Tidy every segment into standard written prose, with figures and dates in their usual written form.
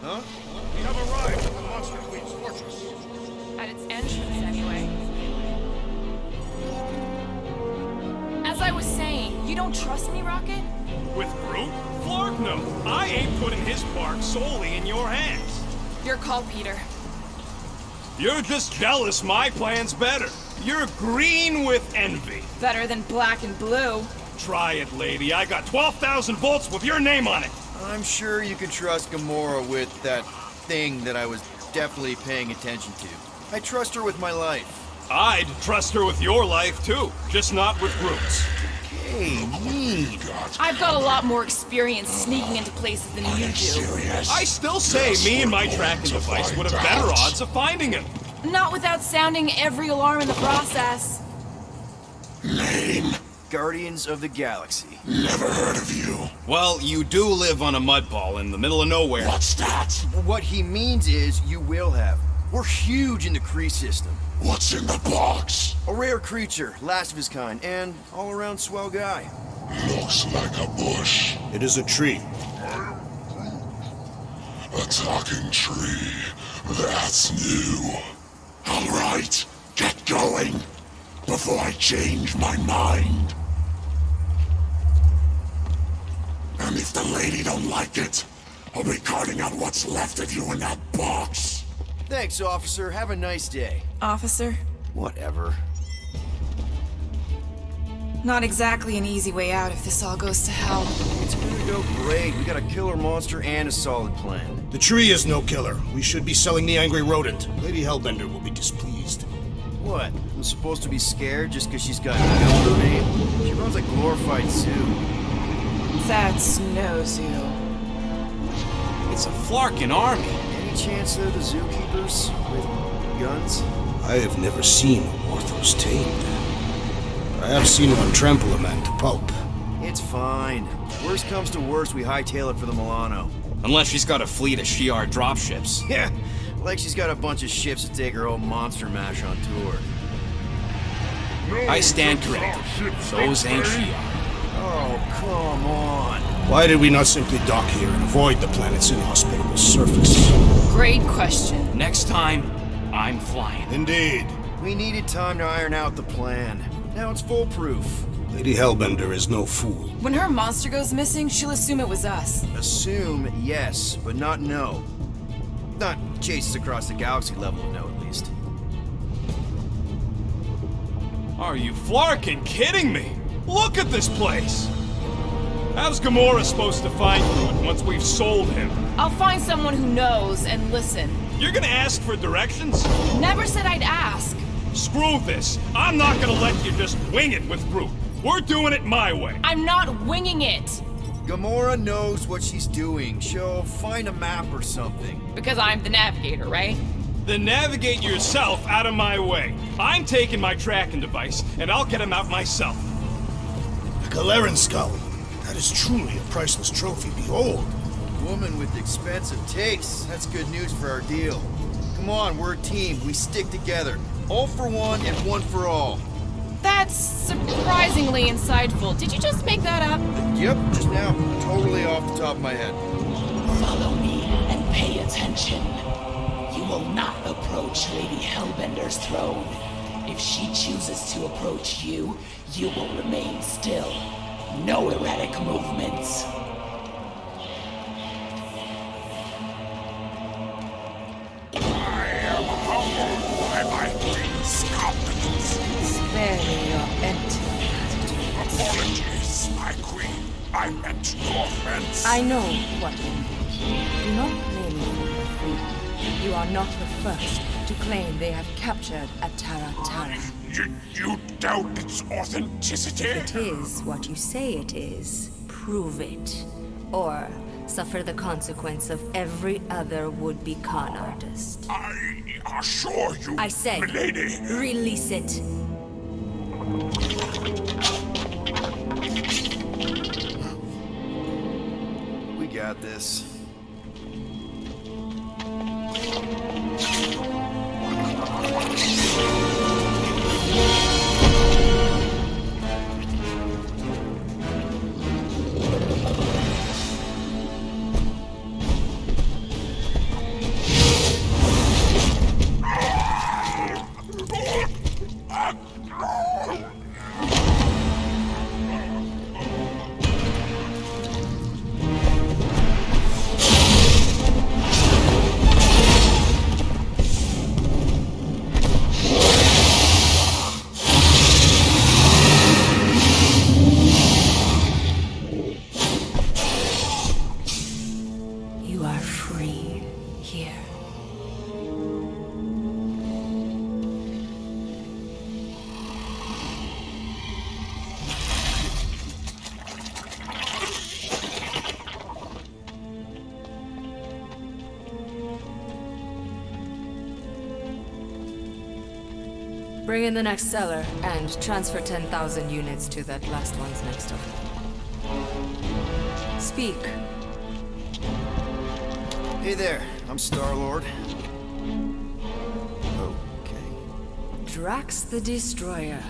Huh? We have arrived at the Monster Queen's fortress. At its entrance, anyway. As I was saying, you don't trust me, Rocket? With Groot? Flark no. I ain't putting his bark solely in your hands. Your call, Peter. You're just jealous my plan's better. You're green with envy. Better than black and blue. Try it, lady. I got 12,000 volts with your name on it. I'm sure you can trust Gamora with that thing that I was definitely paying attention to. I trust her with my life. I'd trust her with your life, too. Just not with Groot's. Hey, me. I've got a lot more experience sneaking into places than you do. I still say me and my tracking device would have better odds of finding him. Not without sounding every alarm in the process. Lame. Guardians of the Galaxy. Never heard of you. Well, you do live on a mud ball in the middle of nowhere. What's that? What he means is you will have. We're huge in the Kree system. What's in the box? A rare creature, last of his kind, and all-around swell guy. Looks like a bush. It is a tree. A talking tree. That's new. All right, get going. Before I change my mind. And if the lady don't like it, I'll be carting out what's left of you in that box. Thanks, officer. Have a nice day. Officer? Whatever. Not exactly an easy way out if this all goes to hell. It's gonna go great. We got a killer monster and a solid plan. The tree is no killer. We should be selling the angry rodent. Lady Hellbender will be displeased. What? I'm supposed to be scared just because she's got a gun in her name? She runs a glorified zoo. That's no zoo. It's a Flarkin army. Any chance they're the zookeepers with guns? I have never seen a Morthos tamed. I have seen one trample a man to pulp. It's fine. Worst comes to worst, we hightail it for the Milano. Unless she's got a fleet of Shi'ar dropships. Yeah, like she's got a bunch of ships to take her whole monster mash on tour. I stand corrected. Those ain't Shi'ar. Oh, come on. Why did we not simply dock here and avoid the planet's inhospitable surface? Great question. Next time, I'm flying. Indeed. We needed time to iron out the plan. Now it's foolproof. Lady Hellbender is no fool. When her monster goes missing, she'll assume it was us. Assume yes, but not no. Not chases across the galaxy level of no, at least. Are you Flarkin kidding me? Look at this place! How's Gamora supposed to find Groot once we've sold him? I'll find someone who knows and listen. You're gonna ask for directions? Never said I'd ask. Screw this. I'm not gonna let you just wing it with Groot. We're doing it my way. I'm not winging it. Gamora knows what she's doing. She'll find a map or something. Because I'm the navigator, right? Then navigate yourself out of my way. I'm taking my tracking device, and I'll get him out myself. A Galeran skull. That is truly a priceless trophy. Behold. Woman with expensive tastes. That's good news for our deal. Come on, we're a team. We stick together. All for one and one for all. That's surprisingly insightful. Did you just make that up? Yep, just now. Totally off the top of my head. Follow me and pay attention. You will not approach Lady Hellbender's throne. If she chooses to approach you, you will remain still. No erratic movements. I am humbled by my queen's competence. Spare me your empty. Apologies, my queen. I meant no offense. I know what you mean. Do not blame me for your freedom. You are not the first to claim they have captured a Tara. You doubt its authenticity? If it is what you say it is, prove it. Or suffer the consequence of every other would-be con artist. I assure you, I say, milady. release it. We got this. You are free here. Bring in the next seller and transfer 10,000 units to that last one's next of kin. Speak. Hey there, I'm Starlord. Okay. Drax the Destroyer.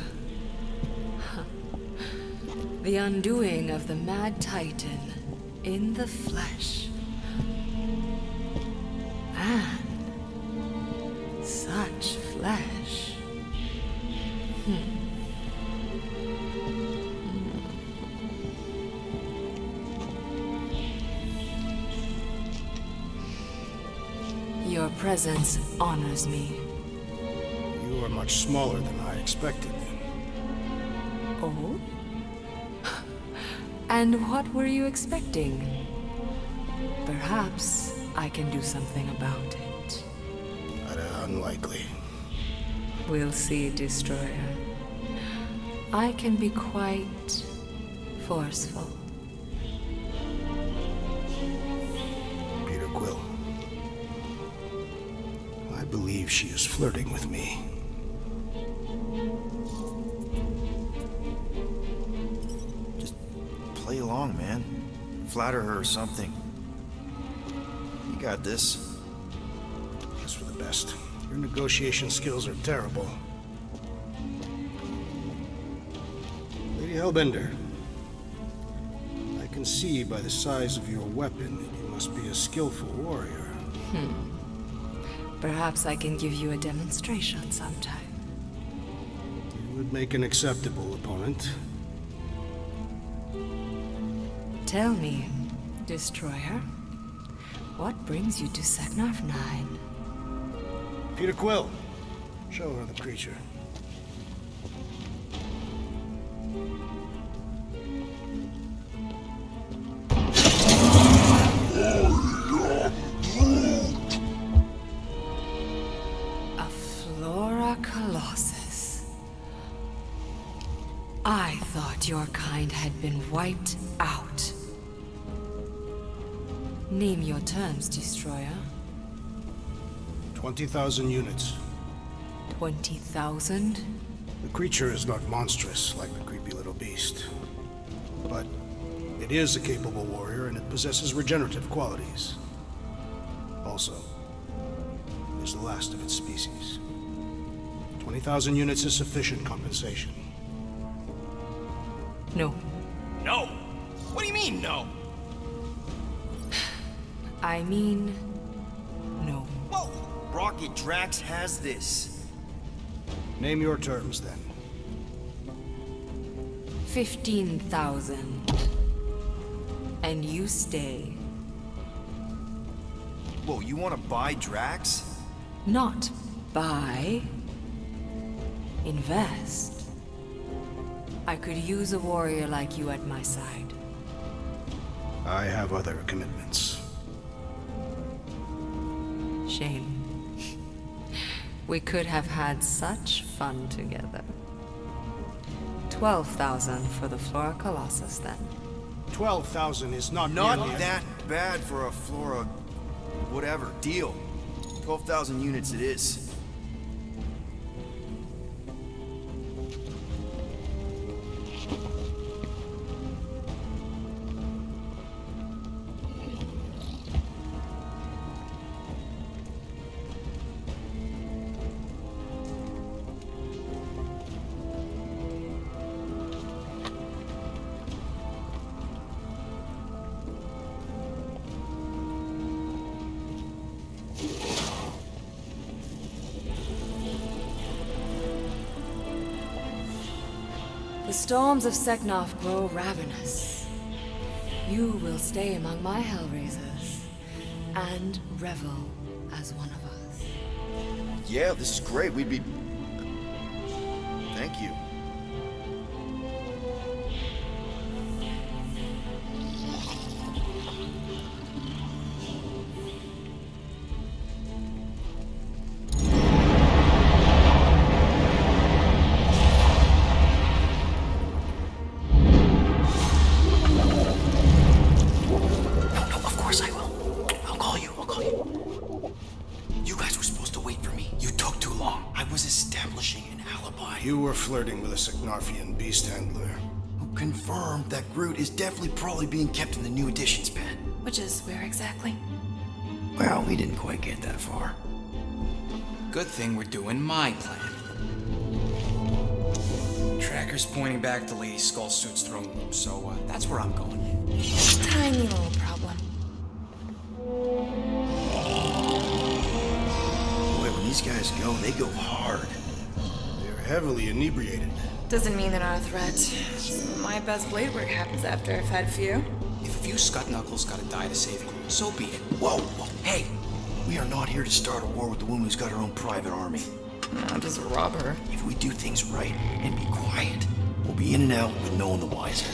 The undoing of the Mad Titan in the flesh. And such flesh. Your presence honors me. You are much smaller than I expected. Oh? And what were you expecting? Perhaps I can do something about it. Unlikely. We'll see, Destroyer. I can be quite forceful. Peter Quill. I believe she is flirting with me. Just play along, man. Flatter her or something. You got this. Guess for the best. Your negotiation skills are terrible. Lady Hellbender, I can see by the size of your weapon that you must be a skillful warrior. Perhaps I can give you a demonstration sometime. You would make an acceptable opponent. Tell me, Destroyer, what brings you to Seknarf 9? Peter Quill, show her the creature. A Flora Colossus. I thought your kind had been wiped out. Name your terms, Destroyer. 20,000 units. 20,000? The creature is not monstrous like the creepy little beast. But it is a capable warrior and it possesses regenerative qualities. Also, it is the last of its species. 20,000 units is sufficient compensation. No. No! What do you mean, no? I mean, no. Whoa! Rocket Drax has this. Name your terms, then. 15,000. And you stay. Whoa, you want to buy Drax? Not buy. Invest. I could use a warrior like you at my side. I have other commitments. Shame. We could have had such fun together. 12,000 for the Flora Colossus, then. 12,000 is not Not nearly that bad for a Flora... whatever, deal. 12,000 units it is. The storms of Seknarf grow ravenous. You will stay among my Hellraisers and revel as one of us. Yeah, this is great. We'd be... Thank you. You were flirting with a Seknarfian beast handler. Who confirmed that Groot is definitely probably being kept in the new editions pen. Which is where exactly? Well, we didn't quite get that far. Good thing we're doing my plan. Tracker's pointing back to Lady Skullsuit's throne room, so that's where I'm going. Tiny little problem. Boy, when these guys go, they go hard. They're heavily inebriated. Doesn't mean they're not a threat. My best blade work happens after I've had a few. If a few scut knuckles gotta die to save Groot, so be it. Whoa, hey! We are not here to start a war with the woman who's got her own private army. No, just rob her. If we do things right and be quiet, we'll be in and out with no one the wiser.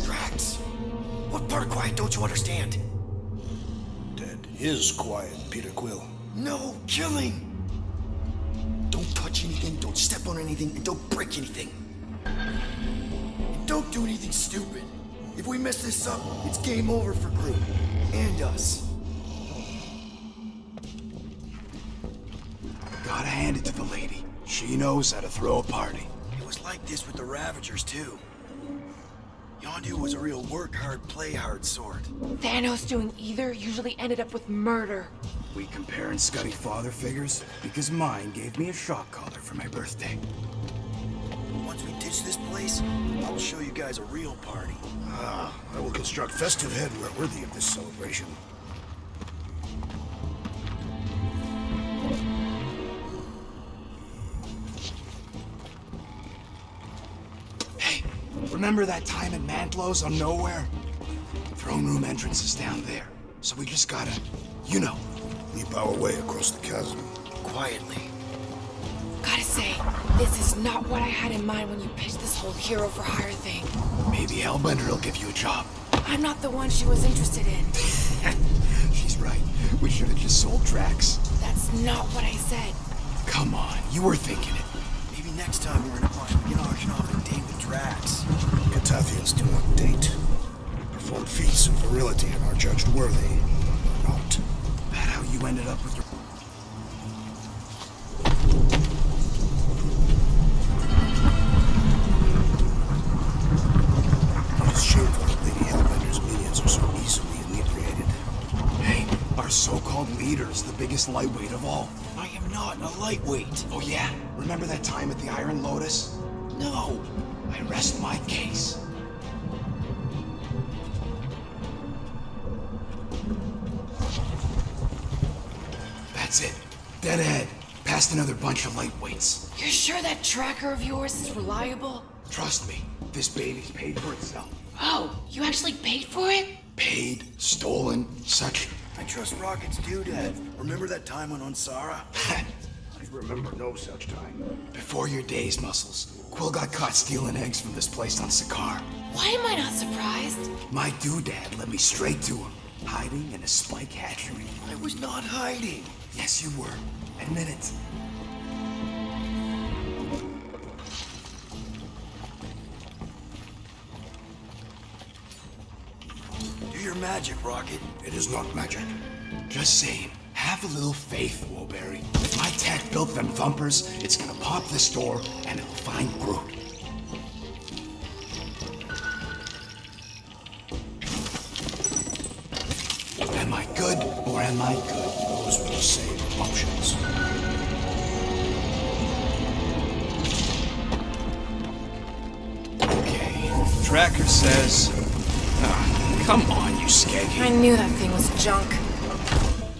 Drax, what part of quiet don't you understand? Dead is quiet, Peter Quill. No killing! Don't touch anything, don't step on anything, and don't break anything. And don't do anything stupid. If we mess this up, it's game over for Groot. And us. Gotta hand it to the lady. She knows how to throw a party. It was like this with the Ravagers, too. Yondu was a real work hard, play hard sort. Thanos doing either usually ended up with murder. We comparing Scuddy father figures? Because mine gave me a shock collar for my birthday. Once we ditch this place, I will show you guys a real party. I will construct festive headwear worthy of this celebration. Hey, remember that time at Mantlo's on Nowhere? Throne room entrance is down there. So we just gotta, you know. Leap our way across the chasm. Quietly. Gotta say, this is not what I had in mind when you pitched this whole hero for hire thing. Maybe Hellbender will give you a job. I'm not the one she was interested in. She's right. We should have just sold Drax. That's not what I said. Come on, you were thinking it. Maybe next time we're in a bind, we can auction off a date with Drax. Catathians do not date. Perform feats of virility and are judged worthy, or not. That how you ended up with your... It is shameful that Lady Hellbender's minions are so easily inebriated. Hey, our so-called leader is the biggest lightweight of all. I am not a lightweight. Oh yeah, remember that time at the Iron Lotus? No. I rest my case. That's it. Dead ahead. Past another bunch of lightweights. You're sure that tracker of yours is reliable? Trust me, this baby's paid for itself. Oh, you actually paid for it? Paid, stolen, such... I trust Rocket's doodad. Remember that time on Onsara? I remember no such time. Before your days, Muscles. Quill got caught stealing eggs from this place on Sakaar. Why am I not surprised? My doodad led me straight to him, hiding in a spike hatchery. I was not hiding. Yes, you were. Admit it. Do your magic, Rocket. It is not magic. Just saying, have a little faith, Woolberry. If my tech built them thumpers, it's gonna pop this door and it'll find Groot. Am I good or am I good? Those were the same options. Okay, Tracker says... come on, you I skeggy. knew that thing was junk.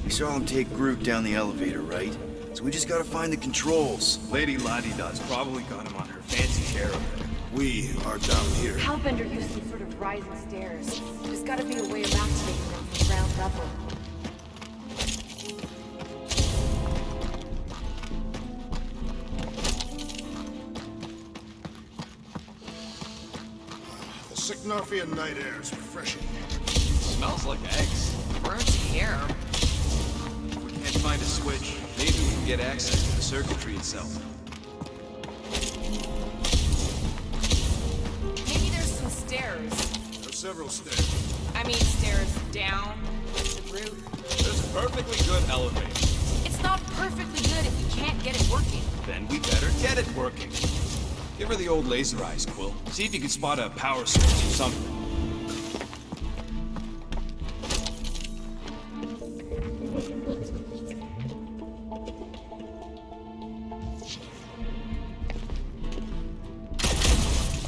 We saw him take Groot down the elevator, right? So we just gotta find the controls. Lady Ladida's probably got him on her fancy chair over there. We are down here. Hellbender used some sort of rising stairs. There's gotta be a way of activating them from ground level. The Seknarfian night air is refreshing. Smells like eggs. Burnt hair. If we can't find a switch, maybe we can get access to the circuitry itself. Maybe there's some stairs. There are several stairs. I mean, stairs down to Groot. There's a perfectly good elevator. It's not perfectly good if you can't get it working. Then we better get it working. Give her the old laser eyes, Quill. See if you can spot a power source or something.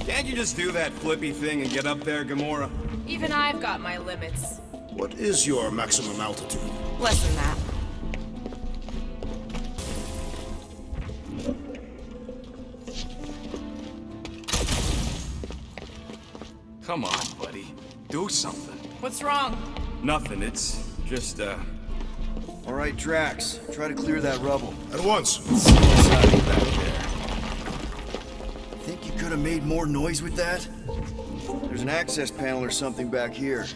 Can't you just do that flippy thing and get up there, Gamora? Even I've got my limits. What is your maximum altitude? Less than that. Come on, buddy. Do something. What's wrong? Nothing, it's just, All right, Drax, try to clear that rubble. At once. Exciting back there. Think you could have made more noise with that? There's an access panel or something back here.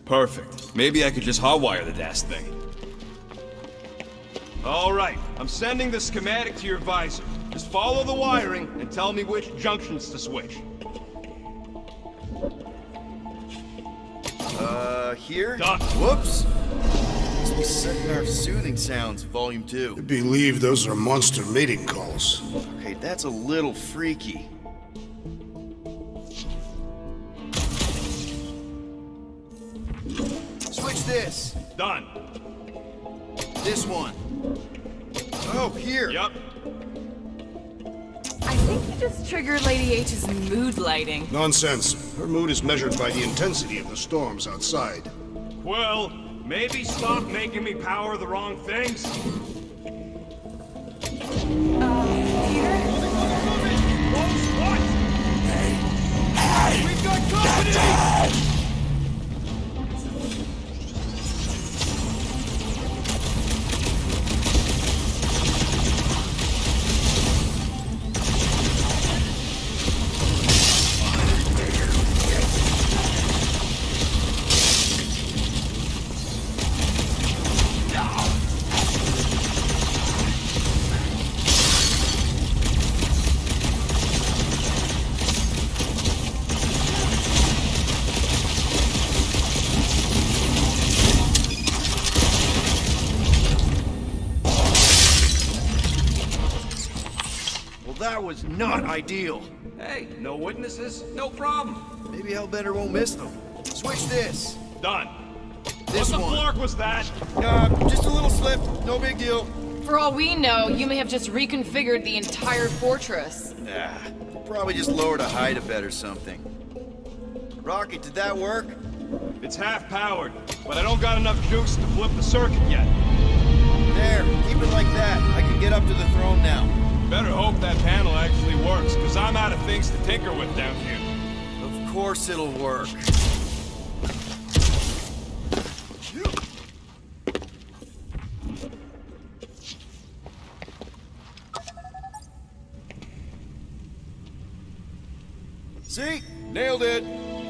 perfect. Maybe I could just hotwire the dash thing. All right, I'm sending the schematic to your visor. Just follow the wiring and tell me which junctions to switch. Here? Done. Whoops! Must be setting our soothing sounds, volume 2. I believe those are monster mating calls. Okay, that's a little freaky. Switch this. Done. This one. Oh, here. Yup. I think you just triggered Lady H's mood lighting. Nonsense. Her mood is measured by the intensity of the storms outside. Well, maybe stop making me power the wrong things. Rose, what? We've got company! That was not ideal. Hey, no witnesses, no problem. Maybe Hellbender won't miss them. Switch this. Done. This What the one. flark was that? Just a little slip. No big deal. For all we know, you may have just reconfigured the entire fortress. Probably just lowered a height a bit or something. Rocket, did that work? It's half powered, but I don't got enough juice to flip the circuit yet. There, keep it like that. I can get up to the throne now. Better hope that panel actually works, because I'm out of things to tinker with down here. Of course it'll work. See? Nailed it.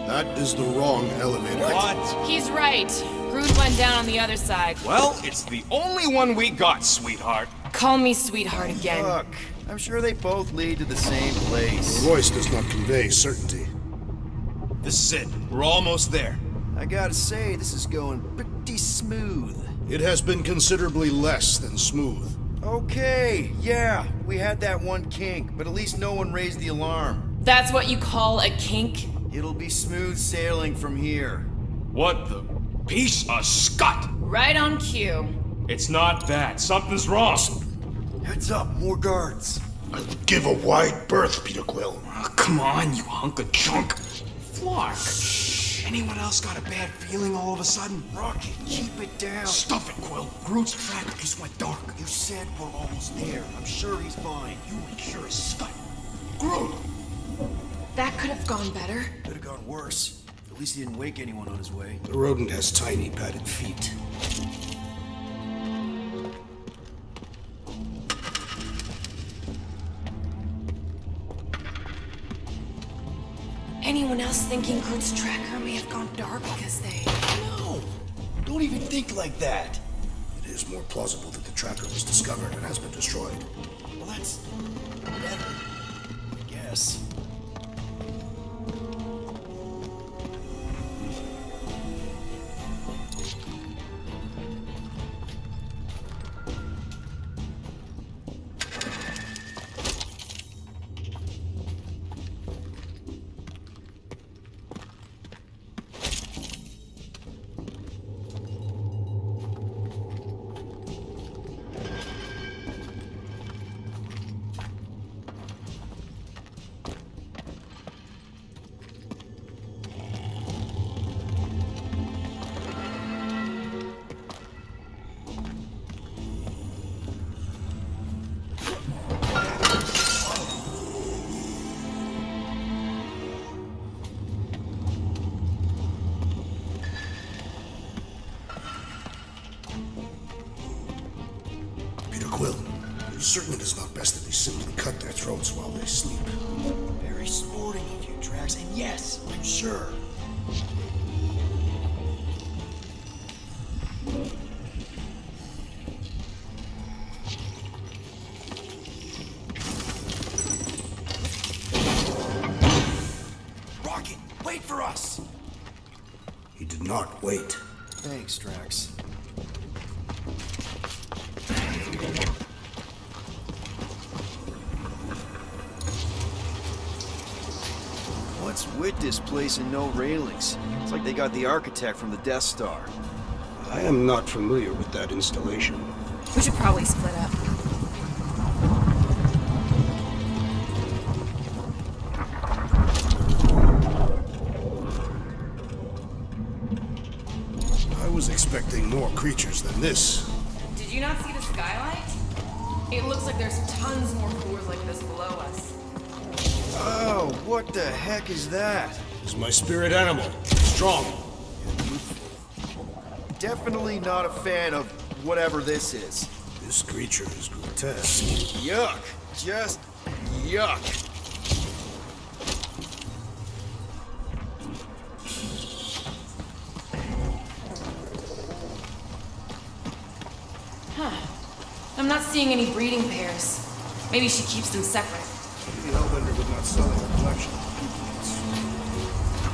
That is the wrong elevator. What? He's right. Groot went down on the other side. Well, it's the only one we got, sweetheart. Call me sweetheart again. Look, I'm sure they both lead to the same place. The voice does not convey certainty. This is it. We're almost there. I gotta say, this is going pretty smooth. It has been considerably less than smooth. Okay, yeah, we had that one kink, but at least no one raised the alarm. That's what you call a kink? It'll be smooth sailing from here. What the piece of scut? Right on cue. It's not that. Something's wrong. Heads up, more guards. Give a wide berth, Peter Quill. Oh, come on, you hunk of junk. Flark. Anyone else got a bad feeling all of a sudden? Rocket, keep it down. Stuff it, Quill. Groot's tracker just went dark. You said we're almost there. I'm sure he's fine. You ain't sure as scut. Groot! That could have gone better. Could have gone worse. At least he didn't wake anyone on his way. The rodent has tiny padded feet. Anyone else thinking Groot's tracker may have gone dark because they... No! Don't even think like that. It is more plausible that the tracker was discovered and has been destroyed. Well, that's better, I guess. Quill, you're certain it is not best that we simply cut their throats while they sleep? Very sporting of you, Drax, and yes, I'm sure. Rocket, wait for us! He did not wait. Thanks, Drax. What's with this place and no railings? It's like they got the architect from the Death Star. I am not familiar with that installation. We should probably split up. I was expecting more creatures than this. Did you not see the skylight? It looks like there's tons more floors like this below us. Oh, what the heck is that? It's my spirit animal. Strong. Definitely not a fan of whatever this is. This creature is grotesque. Yuck. Just yuck. I'm not seeing any breeding pairs. Maybe she keeps them separate. The Hellbender would not sell her collection.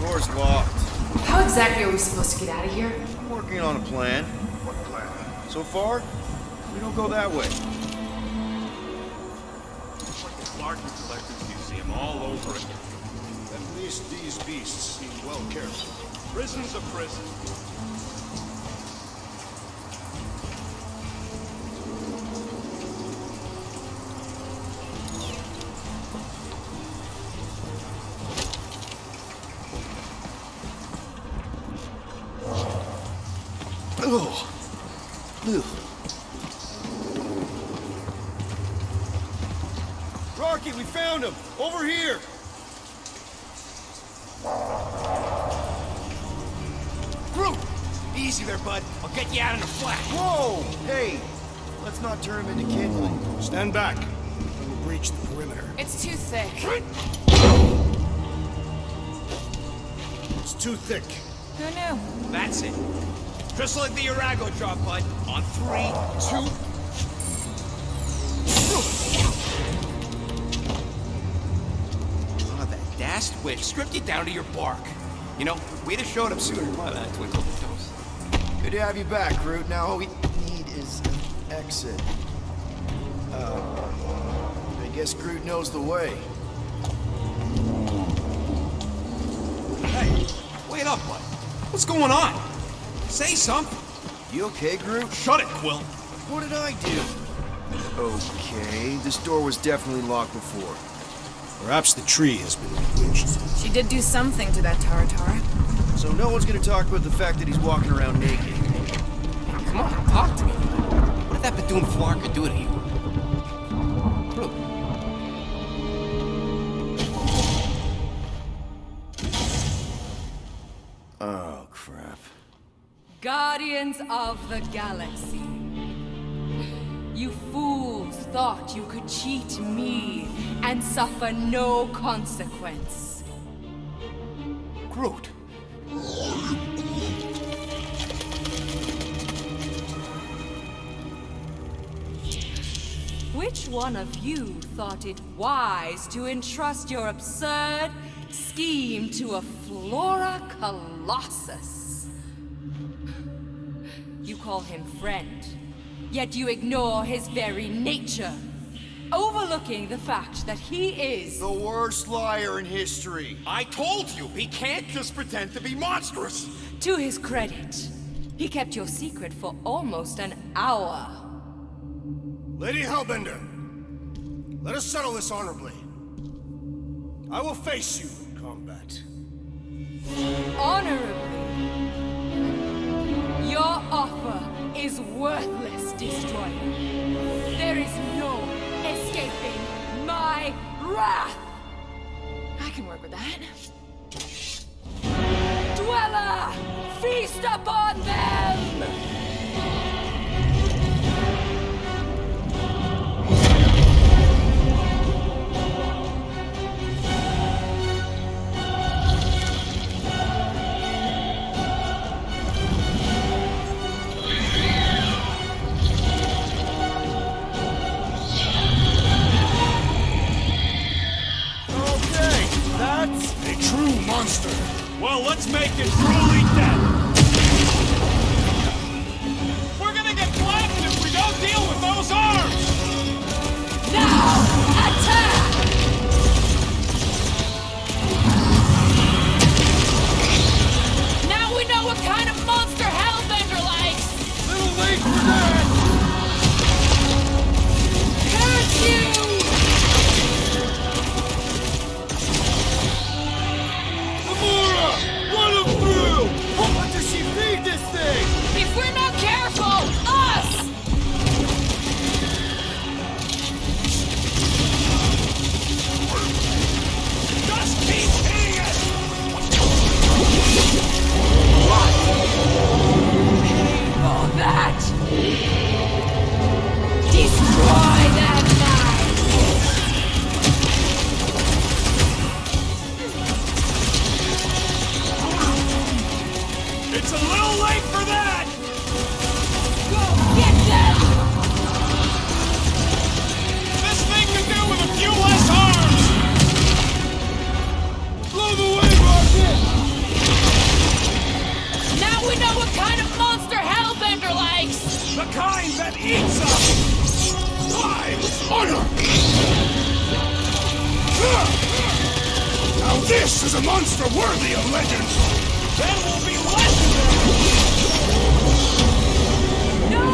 Door's locked. How exactly are we supposed to get out of here? I'm working on a plan. What plan? So far, we don't go that way. It's like the Larkin Collector's Museum all over again. At least these beasts seem well cared for. Prison's a prison. Ugh. Ugh. Rocky, we found him! Over here! Groot! Easy there, bud. I'll get you out in a flash. Whoa! Hey! Let's not turn him into kindling. Stand back. We will breach the perimeter. It's too thick. It's too thick. Who knew? That's it. Just like the Urago drop, bud. On 3, 2... Oh, that dashed witch stripped you down to your bark. You know, we'd have showed up sooner. Why that twinkle the toes? Good to have you back, Groot. Now all we need is an exit. I guess Groot knows the way. Hey, wait up, bud. What's going on? Say something. You okay, Groot? Shut it, Quill. What did I do? Okay, this door was definitely locked before. Perhaps the tree has been bewitched. She did do something to that Tara. So no one's gonna talk about the fact that he's walking around naked. Come on, talk to me. What did that Bethune Flarka do to you? Groot. Oh, crap. Guardians of the Galaxy. You fools thought you could cheat me and suffer no consequence. Groot. Which one of you thought it wise to entrust your absurd scheme to a Flora Colossus? You call him friend, yet you ignore his very nature, overlooking the fact that he is The worst liar in history. I told you, he can't just pretend to be monstrous. To his credit, he kept your secret for almost an hour. Lady Hellbender, let us settle this honorably. I will face you in combat. Honorably. Your offer is worthless, Destroyer. There is no escaping my wrath! I can work with that. Dweller! Feast upon them! weak and truly dead. We're gonna get flattened if we don't deal with those arms! Now, attack! Now we know what kind of monster Hellbender likes! Little late for that! Curse you! Gamora! Run him through! What does she feed this thing? If we're not careful, us! Just keep hitting it! For that! Destroy that knife! It's a little late for that! Go get them! This thing can do with a few less arms! Blow the way, Rocket! Now we know what kind of monster Hellbender likes! The kind that eats us! I honor! Now this is a monster worthy of legend! Then we'll be legendary! No!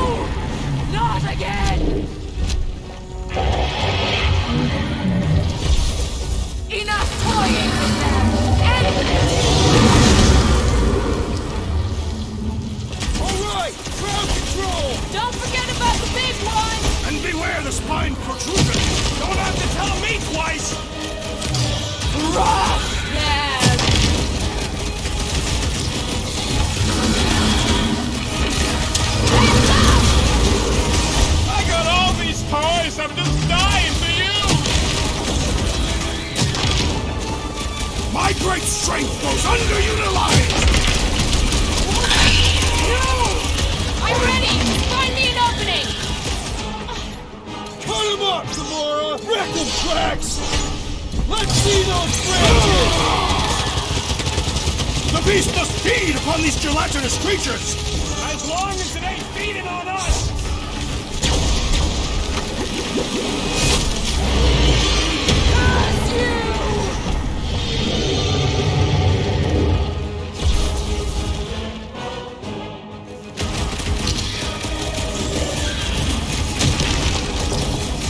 Not again! Enough toying with them! End this! Alright! Ground control! Don't forget about the big one! And beware the spine protrusion! Don't have to tell me twice! Rock! Yeah! I got all these toys! I'm just dying for you! My great strength goes underutilized! No! I'm ready! Find me an opening! Cut him up, Gamora! Wreck him, Drax! Let's see those branches! The beast must feed upon these gelatinous creatures! As long as it ain't feeding on us! Curse you!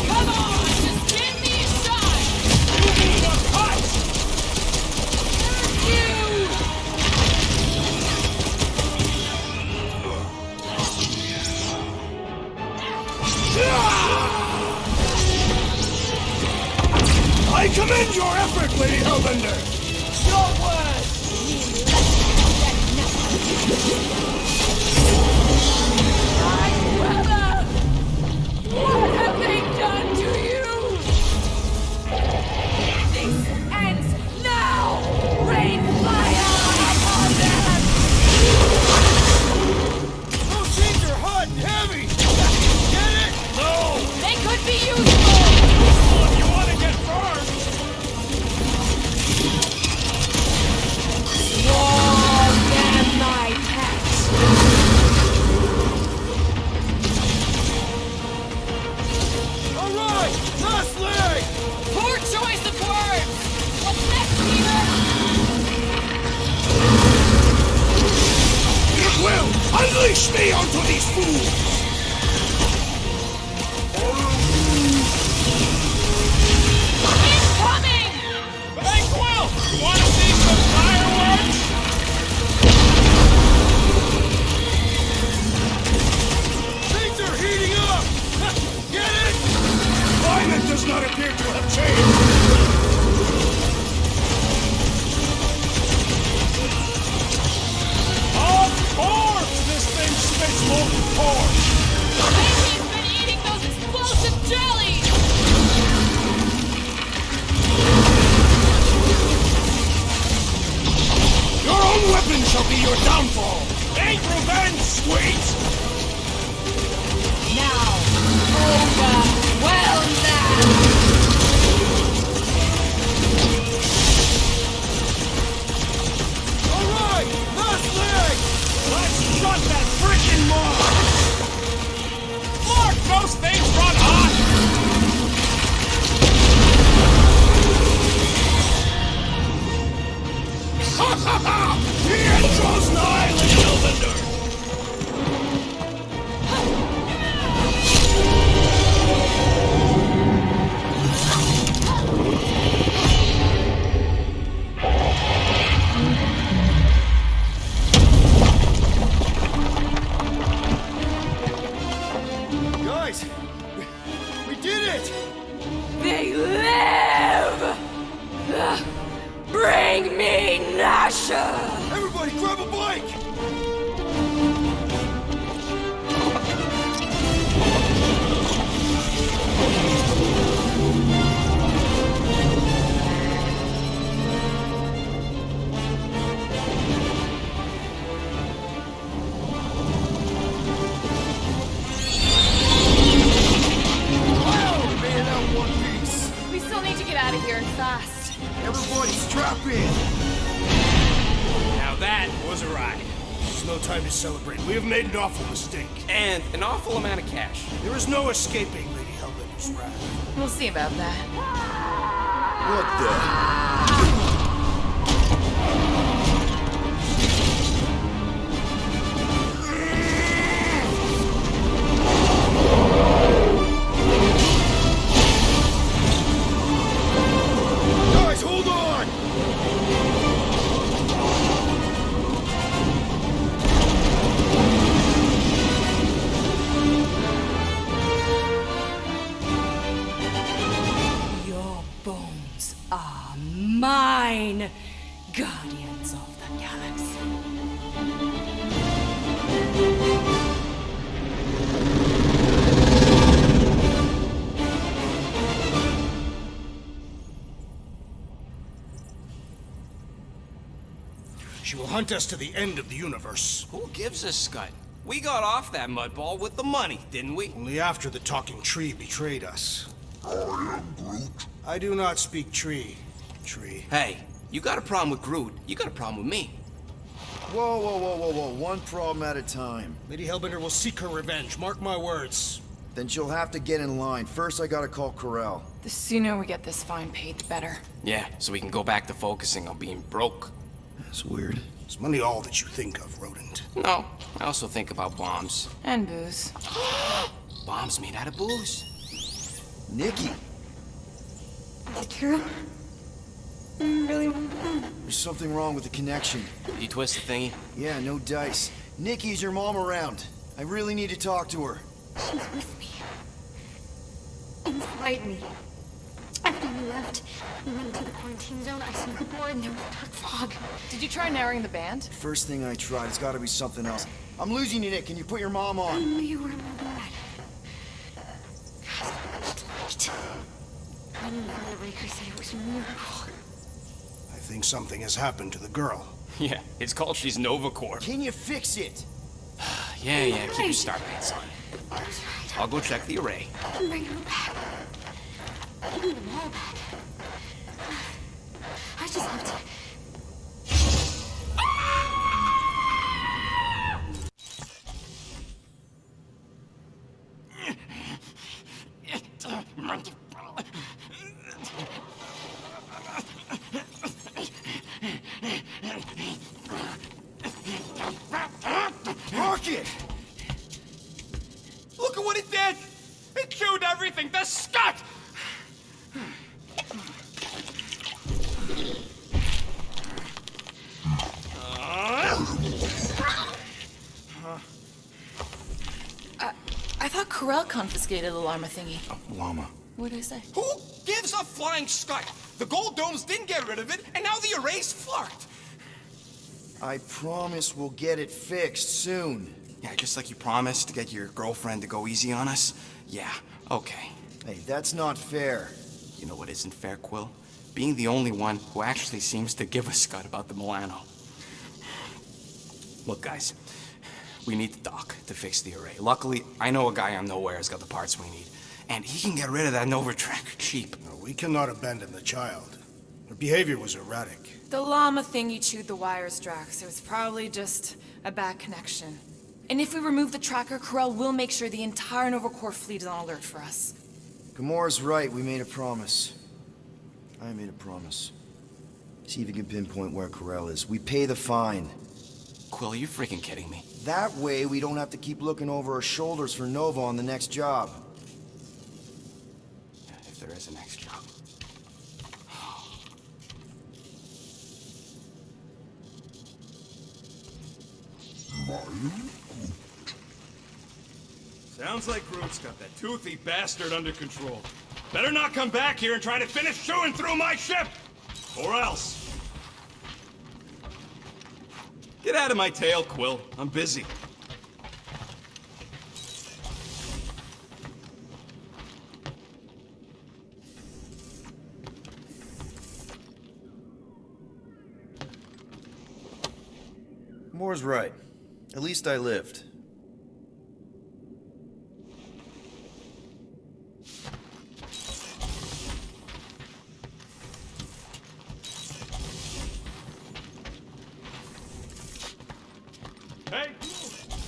Come on! Just give me a shot! You need a cut! Curse you! I commend your effort, Lady Hellbender! Your word! My brother! What have they done to you? This ends now! Rain fire upon them! Those things are hot and heavy! Get it? No! They could be useful! Well, if you want to get burned! Oh, damn my pets! Alright! Last leg! Poor choice of words! What's next, Peter? Well, unleash me onto these fools! Incoming! Hey, Quill! You want to see some fireworks? Things are heating up! Get it? Climate does not appear to have changed! Of course! This thing spits molten core! Guys! We did it! They live! Bring me Nasha! Everybody grab a bike! We still need to get out of here and fast. Everybody strap in! Now that was a ride. There's no time to celebrate. We have made an awful mistake. And an awful amount of cash. There is no escaping Lady Hellbender's wrath. We'll see about that. What the? Guys, hold on! Your bones are mine, guardians of the galaxy. She will hunt us to the end of the universe. Who gives a scut? We got off that mudball with the money, didn't we? Only after the talking tree betrayed us. I am Groot. I do not speak tree. Hey, you got a problem with Groot, you got a problem with me. Whoa, whoa, whoa, whoa, whoa. One problem at a time. Lady Hellbender will seek her revenge. Mark my words. Then she'll have to get in line. First, I gotta call Corel. The sooner we get this fine paid, the better. Yeah, so we can go back to focusing on being broke. That's weird. Is money all that you think of, rodent? No, I also think about bombs. And booze. Bombs made out of booze. Nikki, Is it true? I really want to. there's something wrong with the connection. Did you twist the thingy? Yeah, no dice. Nikki, is your mom around? I really need to talk to her. She's with me. Inside me. After you left, we went into the quarantine zone. I seen the board and there was dark fog. Did you try narrowing the band? First thing I tried, it's gotta be something else. I'm losing you, Nick. Can you put your mom I on? knew you were my dad. God, it's light. I knew the Raker said it was a miracle. I think something has happened to the girl. Yeah, it's called she's Novacore. Can you fix it? Yeah, keep your star pants on. I was right. I'll go check the array. I'm bringing them back. Bringing them all back. I just have to. Rocket! Look at what it did! It chewed everything to scut! I thought Corel confiscated the llama thingy. Llama. What did I say? Who gives a flying scut? The gold domes didn't get rid of it, and now the array's flarked! I promise we'll get it fixed soon. Yeah, just like you promised to get your girlfriend to go easy on us? Yeah, okay. Hey, that's not fair. You know what isn't fair, Quill? Being the only one who actually seems to give a scut about the Milano. Look, guys, we need the doc to fix the array. Luckily, I know a guy on Nowhere has got the parts we need. And he can get rid of that Novatrack cheap. No, we cannot abandon the child. Her behavior was erratic. The llama thingy chewed the wires, Drax. It was probably just a bad connection. And if we remove the tracker, Corel will make sure the entire Novacore fleet is on alert for us. Gamora's right. We made a promise. I made a promise. See if you can pinpoint where Corel is. We pay the fine. Quill, are you freaking kidding me? That way, we don't have to keep looking over our shoulders for Nova on the next job. If there is a next job. Sounds like Groot's got that toothy bastard under control. Better not come back here and try to finish chewing through my ship! Or else. Get out of my tail, Quill. I'm busy. Moore's right. At least I lived. Hey,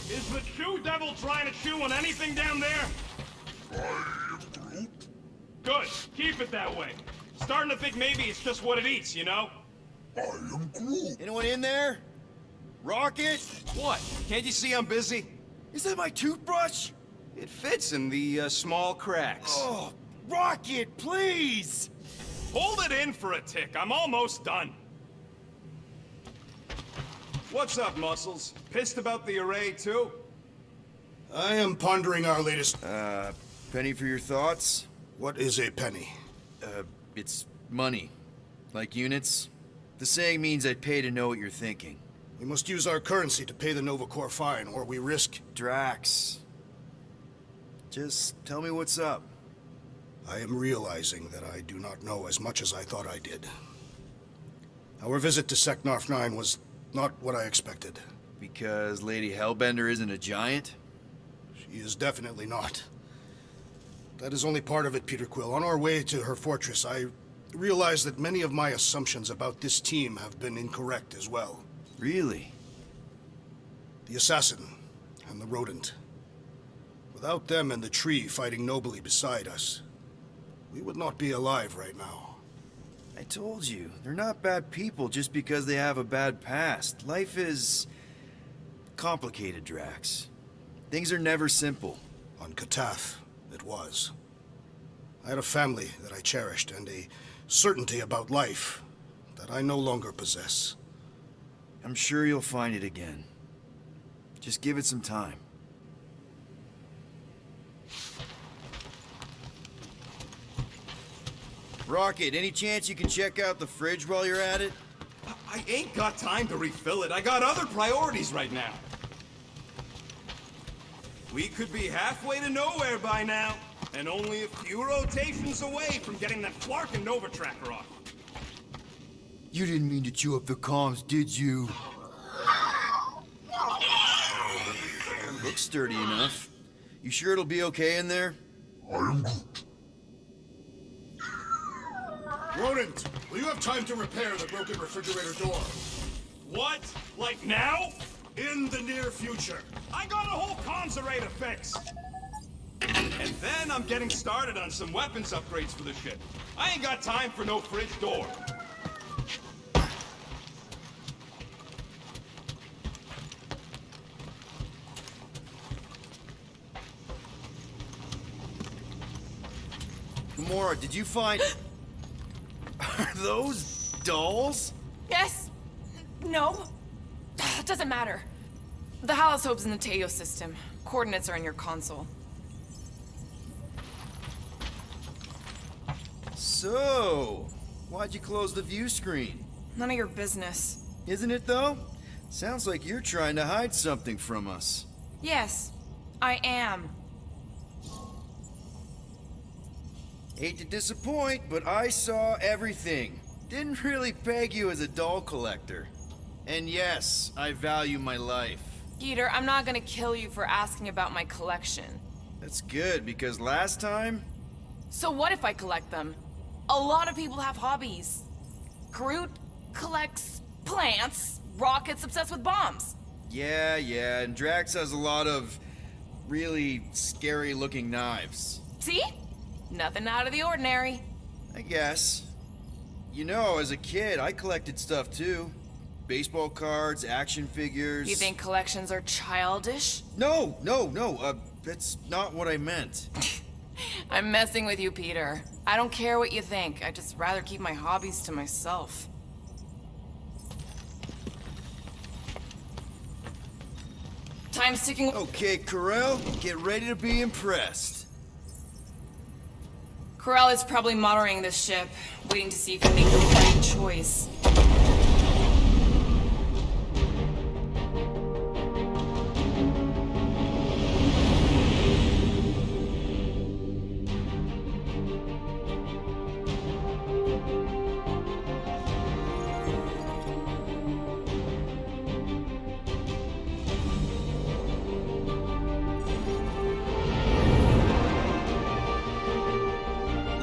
is the Chew Devil trying to chew on anything down there? Good, keep it that way. Starting to think maybe it's just what it eats, you know? I am Groot. Anyone in there? Rocket? What? Can't you see I'm busy? Is that my toothbrush? It fits in the small cracks. Oh, Rocket, please! Hold it in for a tick, I'm almost done. What's up, Muscles? Pissed about the array, too? I am pondering our latest... Penny for your thoughts? What is a penny? It's money. Like units. The saying means I'd pay to know what you're thinking. We must use our currency to pay the Nova Corps fine, or we risk... Drax. Just tell me what's up. I am realizing that I do not know as much as I thought I did. Our visit to Seknarf 9 was not what I expected. Because Lady Hellbender isn't a giant? She is definitely not. That is only part of it, Peter Quill. On our way to her fortress, I realized that many of my assumptions about this team have been incorrect as well. Really? The assassin and the rodent. Without them and the tree fighting nobly beside us, we would not be alive right now. I told you, they're not bad people just because they have a bad past. Life is... complicated, Drax. Things are never simple. On Katath, it was. I had a family that I cherished and a certainty about life that I no longer possess. I'm sure you'll find it again. Just give it some time. Rocket, any chance you can check out the fridge while you're at it? I ain't got time to refill it. I got other priorities right now. We could be halfway to nowhere by now, and only a few rotations away from getting that Flarkin Nova tracker off. You didn't mean to chew up the comms, did you? Looks sturdy enough. You sure it'll be okay in there? I am Groot. Rodent, will you have time to repair the broken refrigerator door? What? Like now? In the near future. I got a whole comms array to fix. And then I'm getting started on some weapons upgrades for the ship. I ain't got time for no fridge door. Gamora, did you find... Are those dolls? Yes. No. It doesn't matter. The holosope's in the Teos system. Coordinates are in your console. So, why'd you close the view screen? None of your business. Isn't it, though? Sounds like you're trying to hide something from us. Yes, I am. Hate to disappoint, but I saw everything. Didn't really peg you as a doll collector. And yes, I value my life. Peter, I'm not gonna kill you for asking about my collection. That's good, because last time... So what if I collect them? A lot of people have hobbies. Groot collects plants, Rocket's obsessed with bombs. Yeah, and Drax has a lot of really scary-looking knives. See? Nothing out of the ordinary. I guess. You know, as a kid, I collected stuff too. Baseball cards, action figures... You think collections are childish? No, that's not what I meant. I'm messing with you, Peter. I don't care what you think. I'd just rather keep my hobbies to myself. time sticking. Okay, Corel, get ready to be impressed. Corral is probably monitoring this ship, waiting to see if we make the right choice.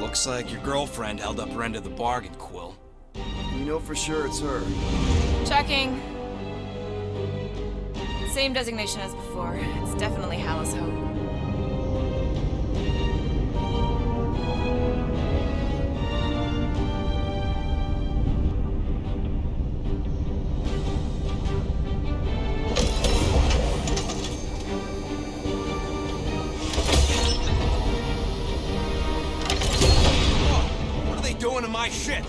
Looks like your girlfriend held up her end of the bargain, Quill. You know for sure it's her. Checking. Same designation as before. It's definitely Hallis Hope. Doing to my ship?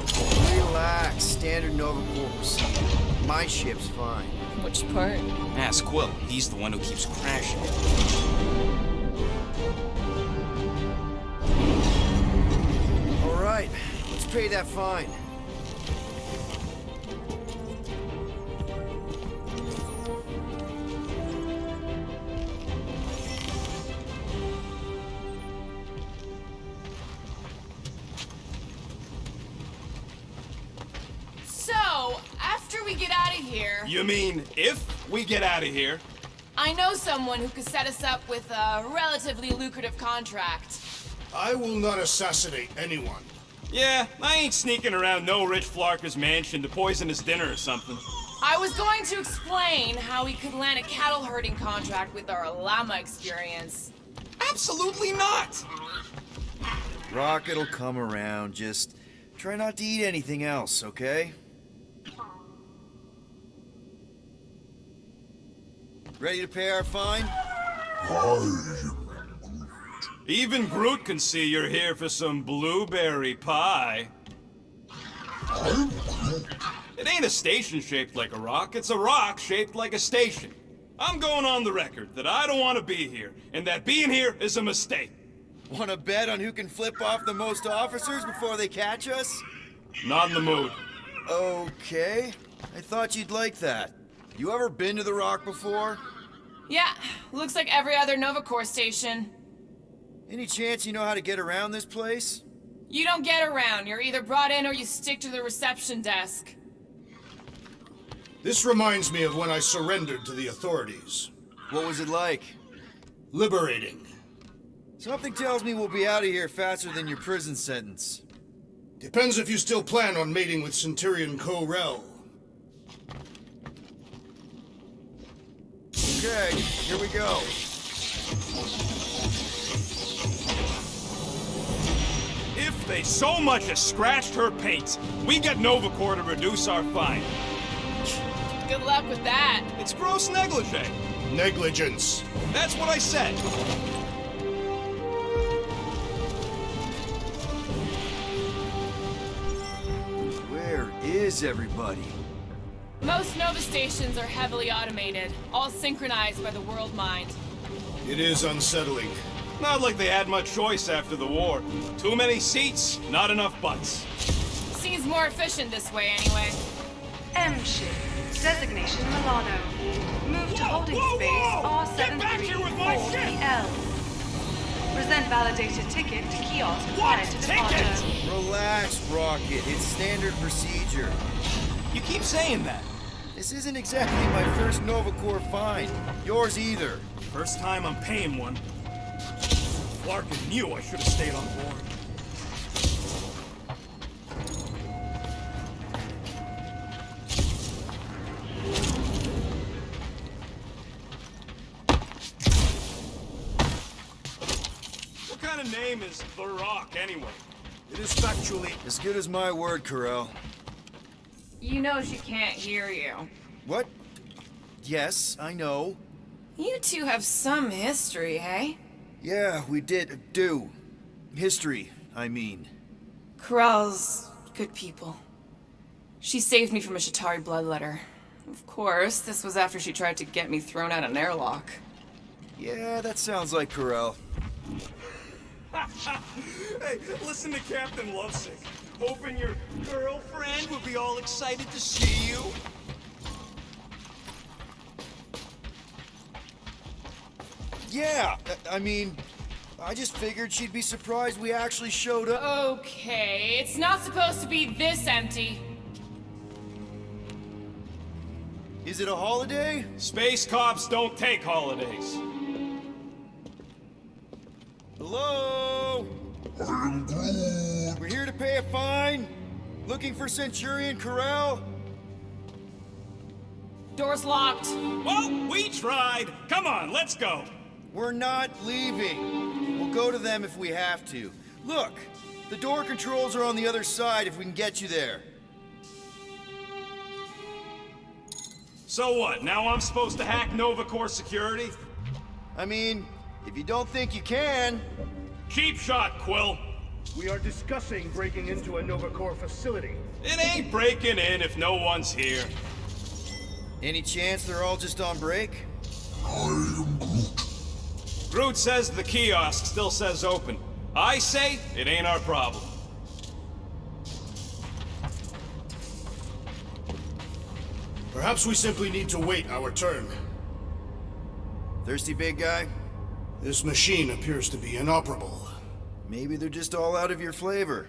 Relax, standard Nova Corps procedure. My ship's fine. Which part? Ask Quill. He's the one who keeps crashing. All right, let's pay that fine. So, after we get out of here, You mean if we get out of here? I know someone who could set us up with a relatively lucrative contract. I will not assassinate anyone. Yeah, I ain't sneaking around no rich flarker's mansion to poison his dinner or something. I was going to explain how we could land a cattle herding contract with our llama experience. Absolutely not! Rocket'll come around, just try not to eat anything else, okay? Ready to pay our fine? Even Groot can see you're here for some blueberry pie. It ain't a station shaped like a rock, it's a rock shaped like a station. I'm going on the record that I don't want to be here, and that being here is a mistake. Want to bet on who can flip off the most officers before they catch us? Not in the mood. Okay, I thought you'd like that. You ever been to the Rock before? Yeah, looks like every other Nova Corps station. Any chance you know how to get around this place? You don't get around. You're either brought in or you stick to the reception desk. This reminds me of when I surrendered to the authorities. What was it like? Liberating. Something tells me we'll be out of here faster than your prison sentence. Depends if you still plan on mating with Centurion Corel. Okay, here we go. If they so much as scratched her paints, we get Nova Corps to reduce our fine. Good luck with that. It's gross negligee. Negligence. That's what I said. Where is everybody? Most Nova stations are heavily automated, all synchronized by the world mind. It is unsettling. Not like they had much choice after the war. Too many seats, not enough butts. Seems more efficient this way anyway. M ship. Designation Milano. Move to holding space R73-4PL. Present validated ticket to kiosk prior to departure. Relax, Rocket. It's standard procedure. You keep saying that. This isn't exactly my first Nova Corps fine. Yours either. First time I'm paying one. Larkin knew I should have stayed on board. What kind of name is The Rock, anyway? It is factually... As good as my word, Corel. You know she can't hear you. What? Yes, I know. You two have some history, hey? Yeah, we did do. History, I mean. Corral's good people. She saved me from a Shatari bloodletter. Of course, this was after she tried to get me thrown out an airlock. Yeah, that sounds like Corel. Hey, listen to Captain Lovesick. Hoping your girlfriend would be all excited to see you. Yeah, I mean, I just figured she'd be surprised we actually showed up. Okay, it's not supposed to be this empty. Is it a holiday? Space cops don't take holidays. Hello? We're here to pay a fine. Looking for Centurion Corel? Door's locked. Well, we tried. Come on, let's go. We're not leaving. We'll go to them if we have to. Look, the door controls are on the other side if we can get you there. So what, now I'm supposed to hack Nova Corps security? I mean, if you don't think you can... Cheap shot, Quill. We are discussing breaking into a Nova Corps facility. It ain't breaking in if no one's here. Any chance they're all just on break? I am Groot. Groot says the kiosk still says open. I say it ain't our problem. Perhaps we simply need to wait our turn. Thirsty, big guy? This machine appears to be inoperable. Maybe they're just all out of your flavor.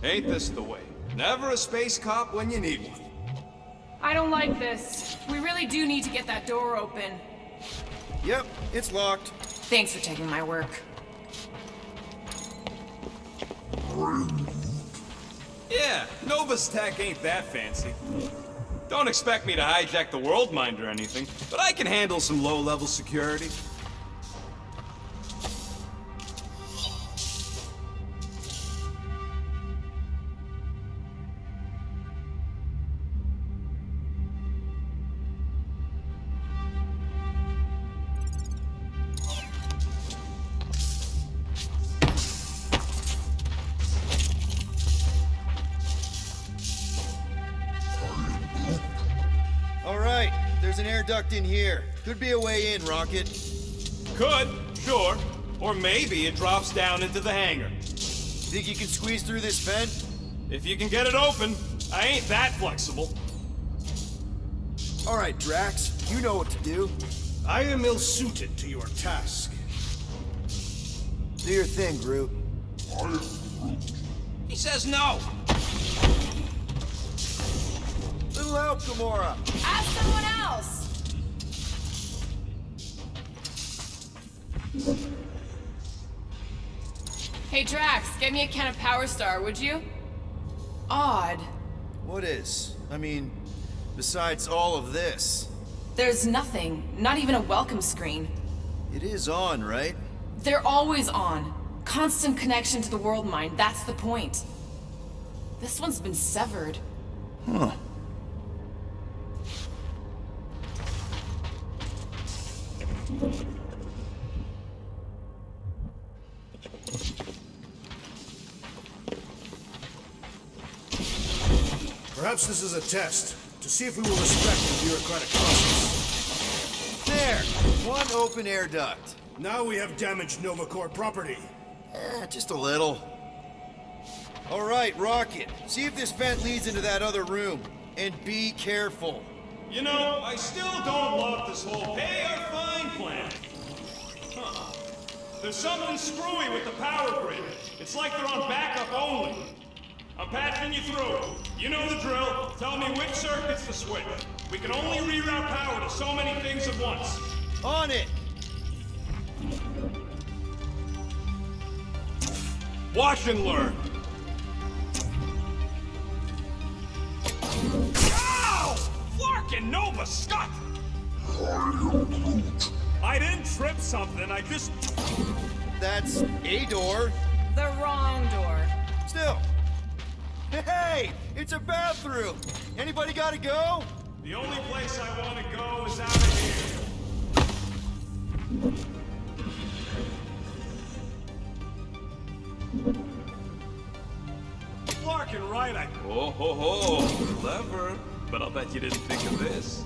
Ain't this the way? Never a space cop when you need one. I don't like this. We really do need to get that door open. Yep, it's locked. Thanks for taking my work. Yeah, Nova's tech ain't that fancy. Don't expect me to hijack the world mind or anything, but I can handle some low-level security. All right, there's an air duct in here. Could be a way in, Rocket. Could, sure. Or maybe it drops down into the hangar. Think you can squeeze through this vent? If you can get it open, I ain't that flexible. All right, Drax, you know what to do. I am ill-suited to your task. Do your thing, Groot. He says no. Little help, Gamora. Ask someone else! Hey Drax, get me a can of Power Star, would you? Odd. What is? I mean, besides all of this. There's nothing, not even a welcome screen. It is on, right? They're always on. Constant connection to the world mind, that's the point. This one's been severed. Huh. Perhaps this is a test, to see if we will respect the bureaucratic process. There! One open air duct. Now we have damaged Nova Corps property. Just a little. All right, Rocket. See if this vent leads into that other room. And be careful. You know, I still don't love this whole pay or fine plan. Huh. There's something screwy with the power grid. It's like they're on backup only. I'm patching you through. You know the drill. Tell me which circuits to switch. We can only reroute power to so many things at once. On it! Watch and learn. Ow! Flarkin' Nova Scott! I didn't trip something, I just... That's a door. The wrong door. Still. Hey! It's a bathroom! Anybody gotta go? The only place I want to go is out of here. right, Oh ho ho, clever. But I'll bet you didn't think of this.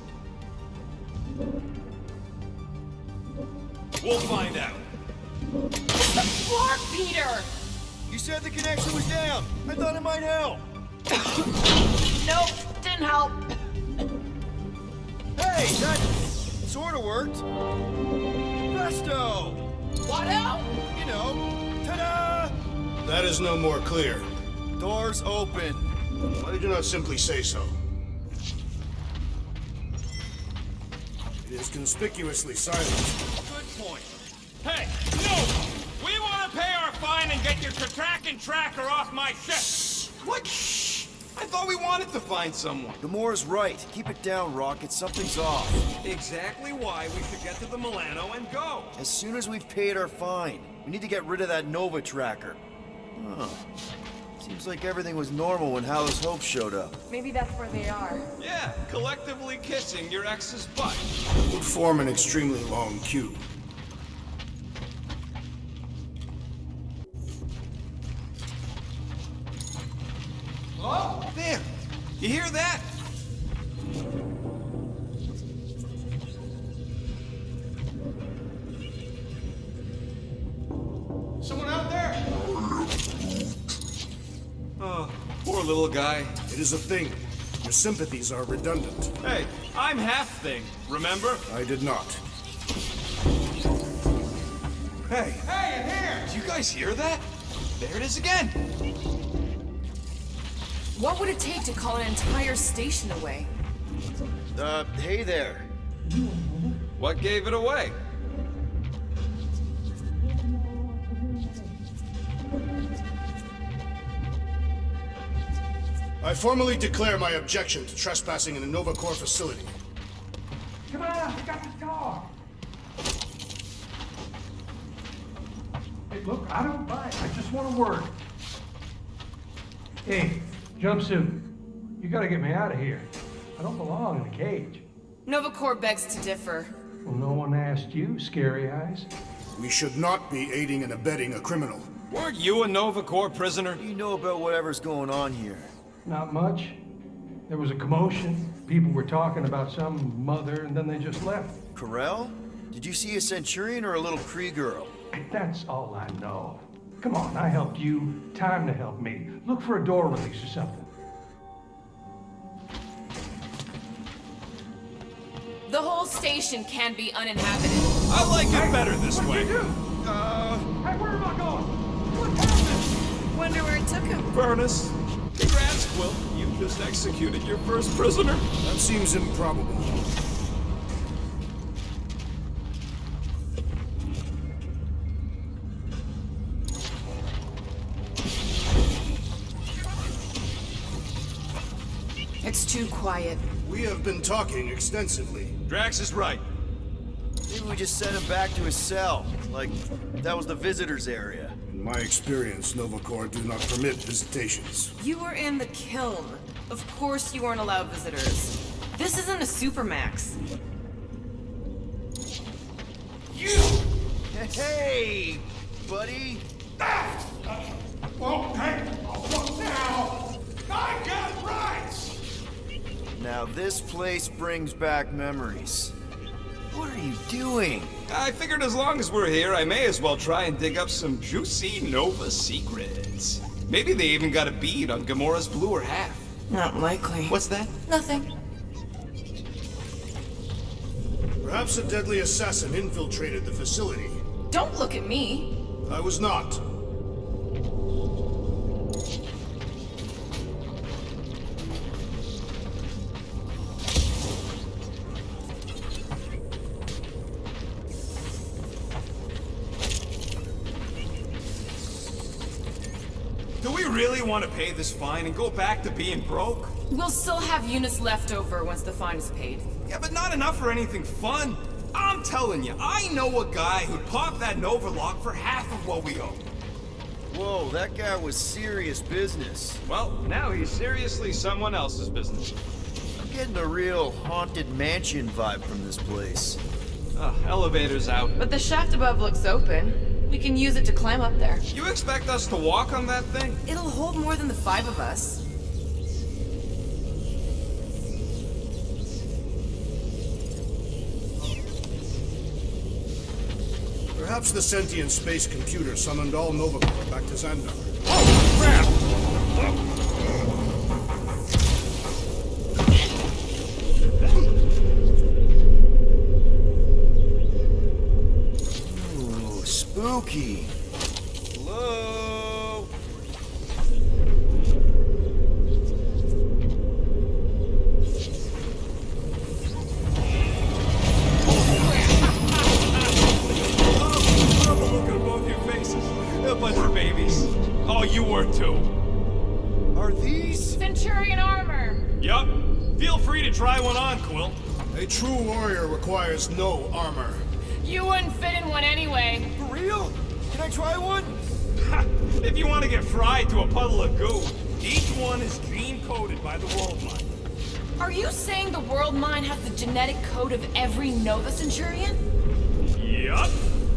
We'll find out. Clark, Peter! You said the connection was down. I thought it might help. Nope, didn't help. Hey, that sort of worked. Presto! What now? You know, ta-da! That is no more clear. Doors open. Why did you not simply say so? It is conspicuously silent. Good point. Hey, no! We want to pay our fine and get your tracking tracker off my ship! What? Shh! I thought we wanted to find someone. Gamora's right. Keep it down, Rocket. Something's off. Exactly why we should get to the Milano and go. As soon as we've paid our fine, we need to get rid of that Nova tracker. Huh. Seems like everything was normal when Hallows Hope showed up. Maybe that's where they are. Yeah, collectively kissing your ex's butt. Would form an extremely long queue. Oh, there. You hear that? Someone out there? Oh, poor little guy. It is a thing. Your sympathies are redundant. Hey, I'm half thing, remember? I did not. Hey. Hey, in here! Did you guys hear that? There it is again. What would it take to call an entire station away? Hey there. What gave it away? I formally declare my objection to trespassing in a Nova Corps facility. Come on, we got to talk. Hey, look, I don't bite. I just want a word. Hey, jumpsuit. You gotta get me out of here. I don't belong in a cage. Nova Corps begs to differ. Well, no one asked you, Scary Eyes. We should not be aiding and abetting a criminal. Weren't you a Nova Corps prisoner? What do you know about whatever's going on here? Not much. There was a commotion. People were talking about some mother, and then they just left. Corel? Did you see a Centurion or a little Kree girl? That's all I know. Come on, I helped you. Time to help me. Look for a door release or something. The whole station can be uninhabited. I like it better this way. Hey, where am I going? What happened? Wonder where it took him. Furnace. Congrats, Quill. You just executed your first prisoner. That seems improbable. It's too quiet. We have been talking extensively. Drax is right. Maybe we just sent him back to his cell. Like, that was the visitor's area. In my experience, Nova Corps do not permit visitations. You were in the kiln. Of course you weren't allowed visitors. This isn't a supermax. You! Hey, buddy! Okay, look now! I got rights! Now this place brings back memories. What are you doing? I figured as long as we're here, I may as well try and dig up some juicy Nova secrets. Maybe they even got a bead on Gamora's bluer half. Not likely. What's that? Nothing. Perhaps a deadly assassin infiltrated the facility. Don't look at me. I was not. Do we really want to pay this fine and go back to being broke? We'll still have units left over once the fine is paid. Yeah, but not enough for anything fun. I'm telling you, I know a guy who'd pop that Nova lock for half of what we owe. Whoa, that guy was serious business. Well, now he's seriously someone else's business. I'm getting a real haunted mansion vibe from this place. Elevator's out. But the shaft above looks open. We can use it to climb up there. You expect us to walk on that thing? It'll hold more than the 5 of us. Perhaps the sentient space computer summoned all Nova Corps back to Xandar. Oh, crap! Ooh, spooky. Hello? Look at both your faces. A bunch of babies. Oh, you were too. Are these? Centurion armor! Yup. Feel free to try one on, Quill. A true warrior requires no armor. You wouldn't fit in one anyway. For real? Can I try one? If you want to get fried to a puddle of goo, each one is gene-coded by the world mind. Are you saying the world mine has the genetic code of every Nova Centurion? Yup.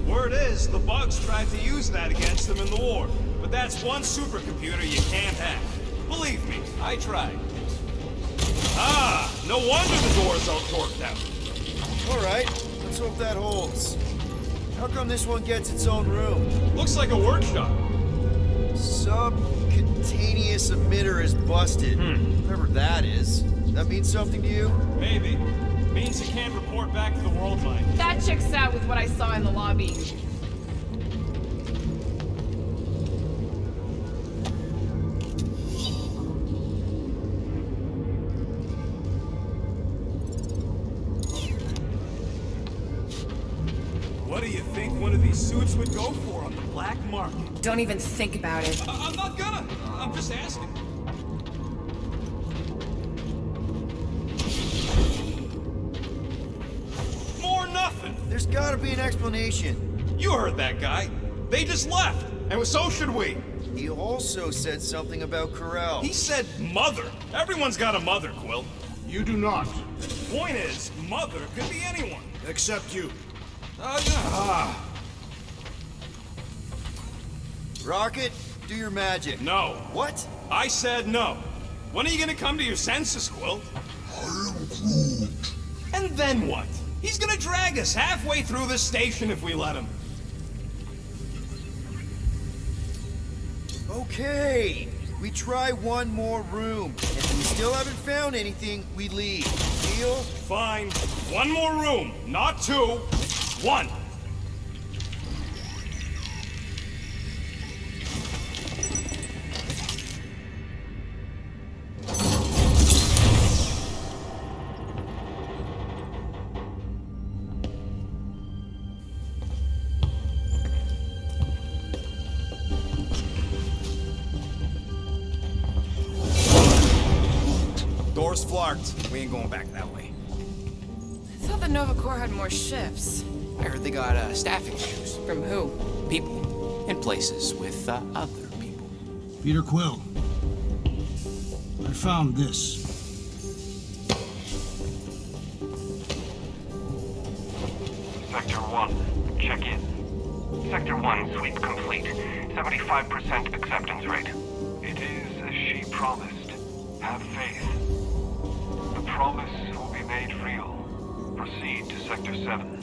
Word is, the bugs tried to use that against them in the war. But that's one supercomputer you can't hack. Believe me, I tried. Ah, no wonder the door's all torqued out. Alright, let's hope that holds. How come this one gets its own room? Looks like a workshop. Subcutaneous emitter is busted. Whatever that is. That means something to you? Maybe. Means you can't report back to the world mine. That checks out with what I saw in the lobby. What do you think one of these suits would go for on the black market? Don't even think about it. I'm not gonna. I'm just asking. More nothing. There's gotta be an explanation. You heard that guy. They just left. And so should we. He also said something about Corral. He said mother. Everyone's got a mother, Quill. You do not. Point is, mother could be anyone. Except you. Rocket, do your magic. No. What? I said no. When are you gonna come to your senses, Quill? I am Groot. And then what? He's gonna drag us halfway through this station if we let him. Okay. We try one more room. And if we still haven't found anything, we leave. Deal? Fine. One more room. Not two. One. Door's flarked. We ain't going back that way. I thought the Nova Corps had more ships. I heard they got staffing issues. From who? People. In places with other people. Peter Quill. I found this. Sector 1, check in. Sector 1 sweep complete. 75% acceptance rate. It is as she promised. Have faith. The promise will be made real. Proceed to Sector 7.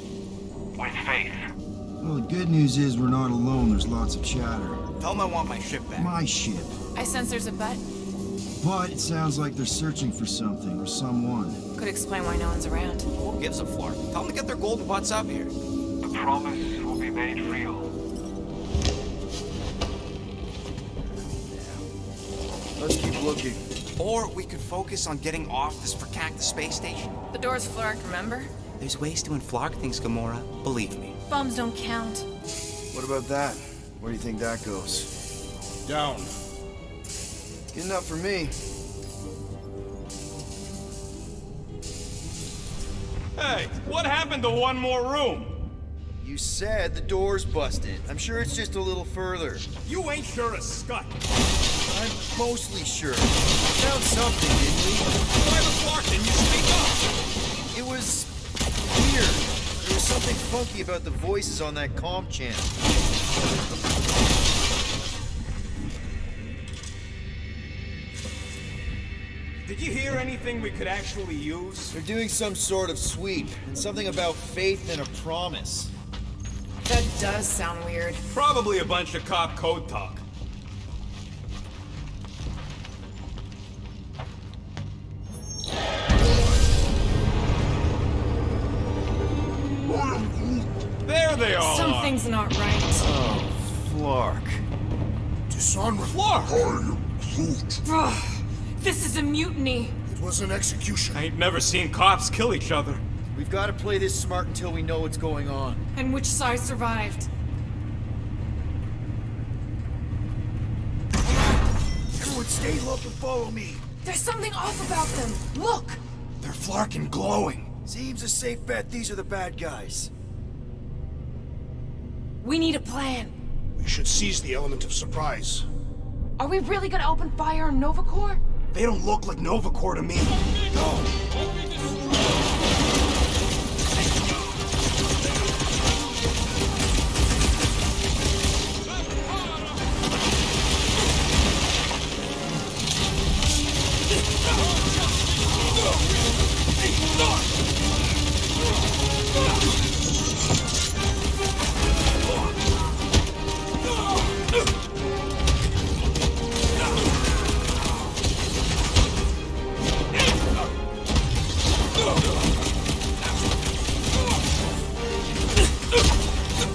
With faith. Well, the good news is we're not alone. There's lots of chatter. Tell them I want my ship back. My ship. I sense there's a bet. But it sounds like they're searching for something or someone. Could explain why no one's around. Who gives a flark? Tell them to get their golden butts up here. The promise will be made real. Let's keep looking. Or we could focus on getting off this verkakte space station. The door's flarked, remember? There's ways to unflark things, Gamora. Believe me. Bombs don't count. What about that? Where do you think that goes? Down. Good enough for me. Hey, what happened to one more room? You said the door's busted. I'm sure it's just a little further. You ain't sure as scut. I'm mostly sure. We found something, didn't we? Why the flark didn't you speak up? It was weird. There was something funky about the voices on that comm channel. Did you hear anything we could actually use? They're doing some sort of sweep, and something about faith and a promise. That does sound weird. Probably a bunch of cop code talk. There they all are. Something's not right. Oh, Flark. Dishonorable. Flark! Ugh, this is a mutiny. It was an execution. I ain't never seen cops kill each other. We've got to play this smart until we know what's going on. And which side survived? Everyone stay low and follow me. There's something off about them. Look! They're Flark and glowing. Seems a safe bet these are the bad guys. We need a plan. We should seize the element of surprise. Are we really gonna open fire on Nova Corps? They don't look like Nova Corps to me.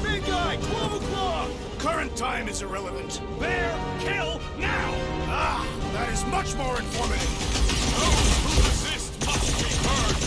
Big guy, 12 o'clock! Current time is irrelevant. Bear, kill, now! Ah, that is much more informative. Those who resist must be burned.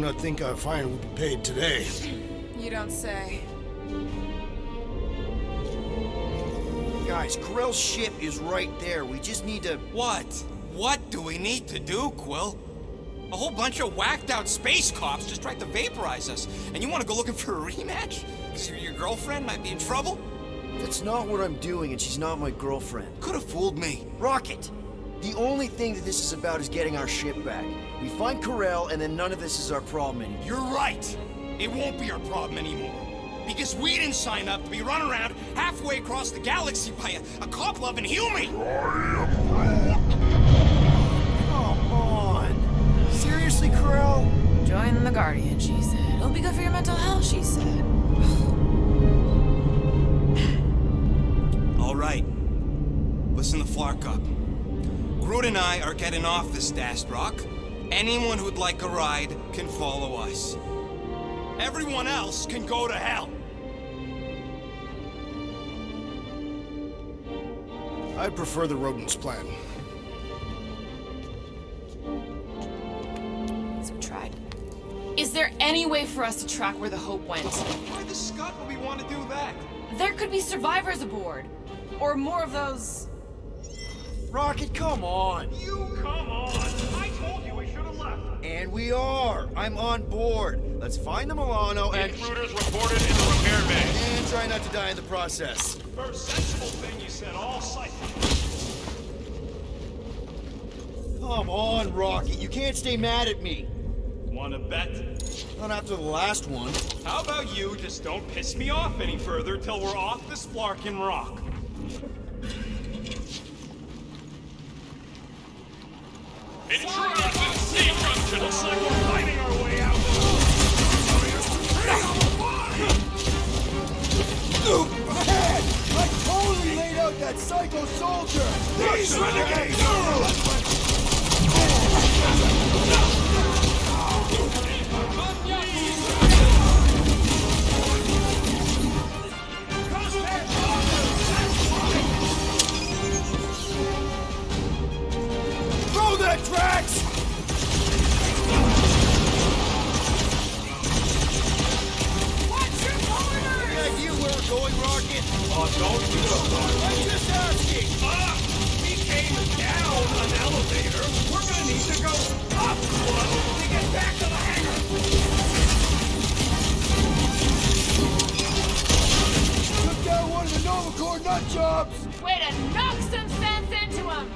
I think our fine will be paid today. You don't say. Guys, Corell's ship is right there. We just need to... What? What do we need to do, Quill? A whole bunch of whacked out space cops just tried to vaporize us, and you want to go looking for a rematch? Because your girlfriend might be in trouble? That's not what I'm doing, and she's not my girlfriend. Could have fooled me. Rocket! The only thing that this is about is getting our ship back. We find Corell, and then none of this is our problem anymore. You're right. It won't be our problem anymore. Because we didn't sign up to be run around halfway across the galaxy by a cop-loving human. Come on! Seriously, Corell? Join the Guardian, she said. It'll be good for your mental health, she said. All right. Listen to Flark up. Groot and I are getting off this dashed rock. Anyone who'd like a ride can follow us. Everyone else can go to hell. I prefer the rodent's plan. So we tried. Is there any way for us to track where the Hope went? Why the scut would we want to do that? There could be survivors aboard. Or more of those... Rocket, come on! You come on! I told you we should have left. And we are! I'm on board. Let's find the Milano and... Intruders reported in the repair bay. And try not to die in the process. First sensible thing you said all cycle. Come on, Rocket. You can't stay mad at me. Wanna bet? Not after the last one. How about you just don't piss me off any further till we're off this Flarkin rock? Intruders in C junction! Looks like we're fighting our way out! Ahead! I totally laid out that psycho soldier! These renegades! Throw that tracks! Watch your corners! Any idea where we're going, Rocket? Oh, don't do it. I'm just asking! We came down an elevator. We're gonna need to go up one to get back to the hangar. Took down one of the Nova Corps nut jobs! Way to knock some sense into him!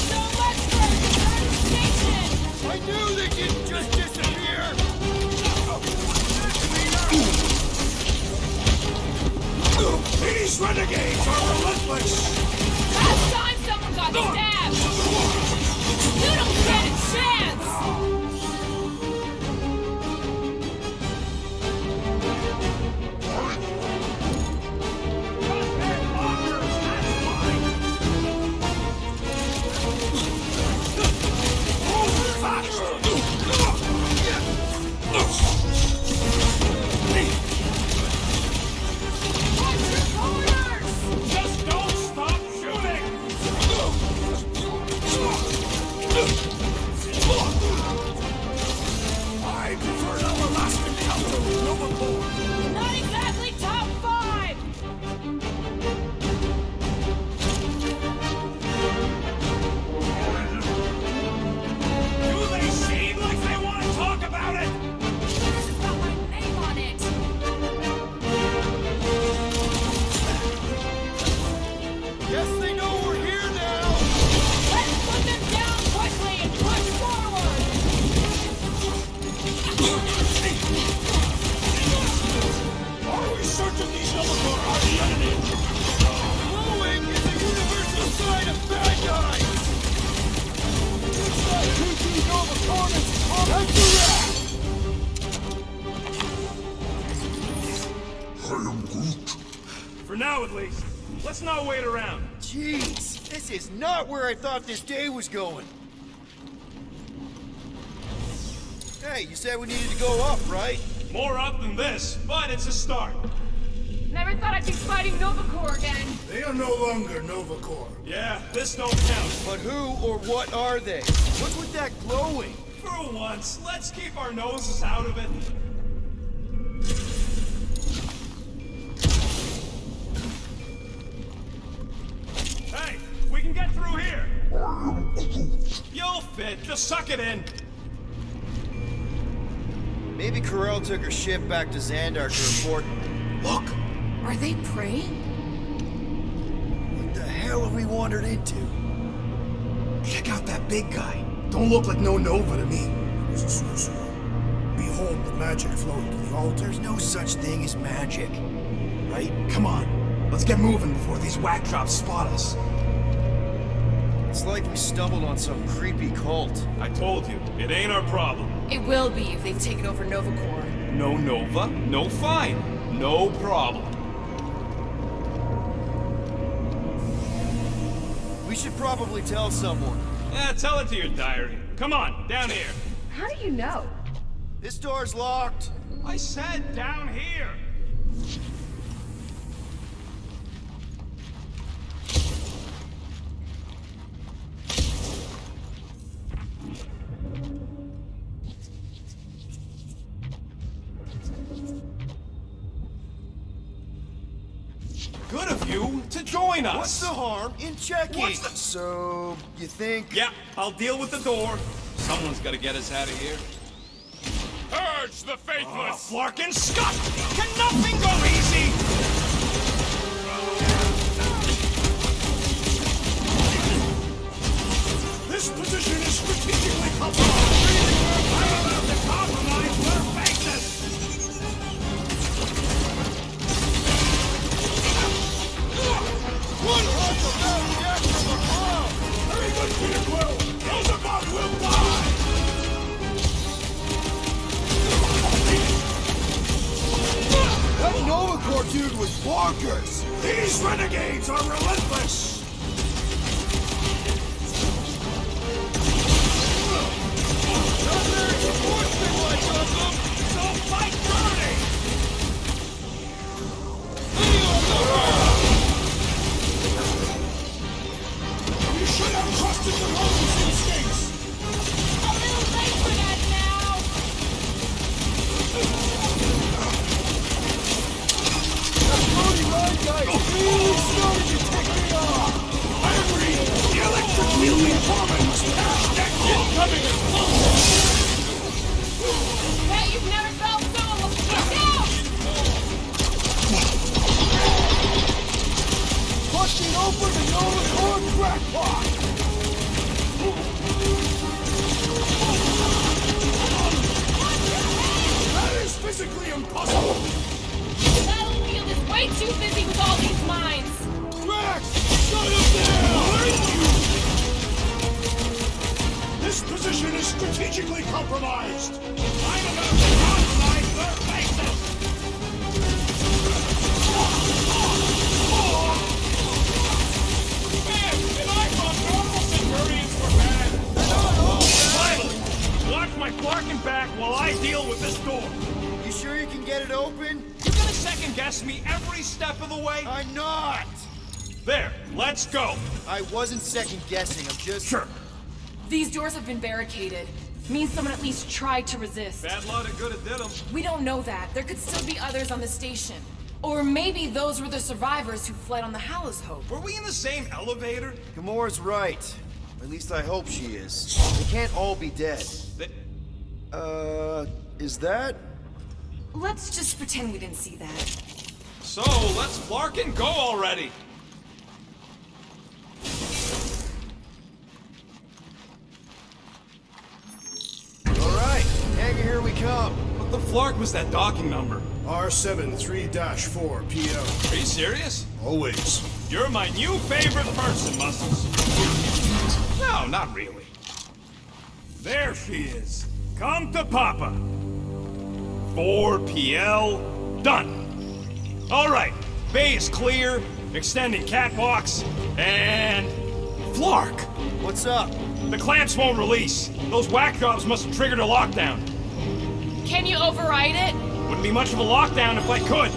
So much for our return station! I knew they didn't just disappear! These renegades are relentless. Last time someone got stabbed! You don't stand a chance! Just don't stop shooting. I prefer our last encounter with Nova Corps. Not exactly top 5! Do they seem like they want to talk about it? This has got my name on it! Guess they know we're here now! Let's put them down quickly and push forward! Are we certain these Nova Corps are the enemy? Glowing is a universal sign of bad guys! It's like 2-2 Nova Corps! Let's do that! I am Groot. For now, at least. Let's not wait around. Jeez, this is not where I thought this day was going. Hey, you said we needed to go up, right? More up than this, but it's a start. Never thought I'd be fighting Nova Corps again. They are no longer Nova Corps. Yeah, this don't count. But who or what are they? What's with that glowing? For once, let's keep our noses out of it. Hey, we can get through here. You'll fit. Just suck it in. Maybe Corel took her ship back to Xandar to report. Look! Are they praying? What the hell have we wandered into? Check out that big guy. Don't look like no Nova to me. He was a sorcerer. Behold the magic flowing to the altar. There's no such thing as magic. Right? Come on. Let's get moving before these whack drops spot us. It's like we stumbled on some creepy cult. I told you, it ain't our problem. It will be if they've taken over Nova Corps. No Nova, no fine. No problem. We should probably tell someone. Yeah, tell it to your diary. Come on, down here. How do you know? This door's locked. I said down here. Good of you to join us. What's the harm in checking? What's the... So, you think? Yeah, I'll deal with the door. Someone's gotta get us out of here. Purge the faithless! Flarkin' Scott! Can nothing go easy? This position is strategically compromised! I'm about to compromise their faces! One punch about death from the crowd! Very good, Peter Quill! Those above will die! That Nova Corps dude was bonkers! These renegades are relentless! So fight dirty! You should have trusted the Roman's instincts! A little late for that now! That Brody Ride guy is really starting to tick me off! I agree! The electric wielding foreman must pass that incoming! Bet you've never felt so alone! Get down! Busting open the Nova Corps crackpot! That is physically impossible! Battlefield is way too busy with all these mines! Rex! Shut him down! This position is strategically compromised! I'm about to compromise their faces! Man, and I thought normal Centurions were bad! Finally! Watch my Flarkin' back while I deal with this door! You sure you can get it open? You gonna second-guess me every step of the way? I'm not! There, let's go! I wasn't second-guessing, I'm just... Sure. These doors have been barricaded. Means someone at least tried to resist. Bad lot of good it did them. We don't know that. There could still be others on the station. Or maybe those were the survivors who fled on the Hallows Hope. Were we in the same elevator? Gamora's right. At least I hope she is. They can't all be dead. Is that? Let's just pretend we didn't see that. So, let's Flarkin' go already! Alright, Hangar, here we come. What the Flark was that docking number? R73-4 PO. Are you serious? Always. You're my new favorite person, Muscles. No, not really. There she is. Come to Papa. 4PL, done. All right, bay is clear, extending catwalks, and... Flark! What's up? The clamps won't release. Those whack jobs must have triggered a lockdown. Can you override it? Wouldn't be much of a lockdown if I could.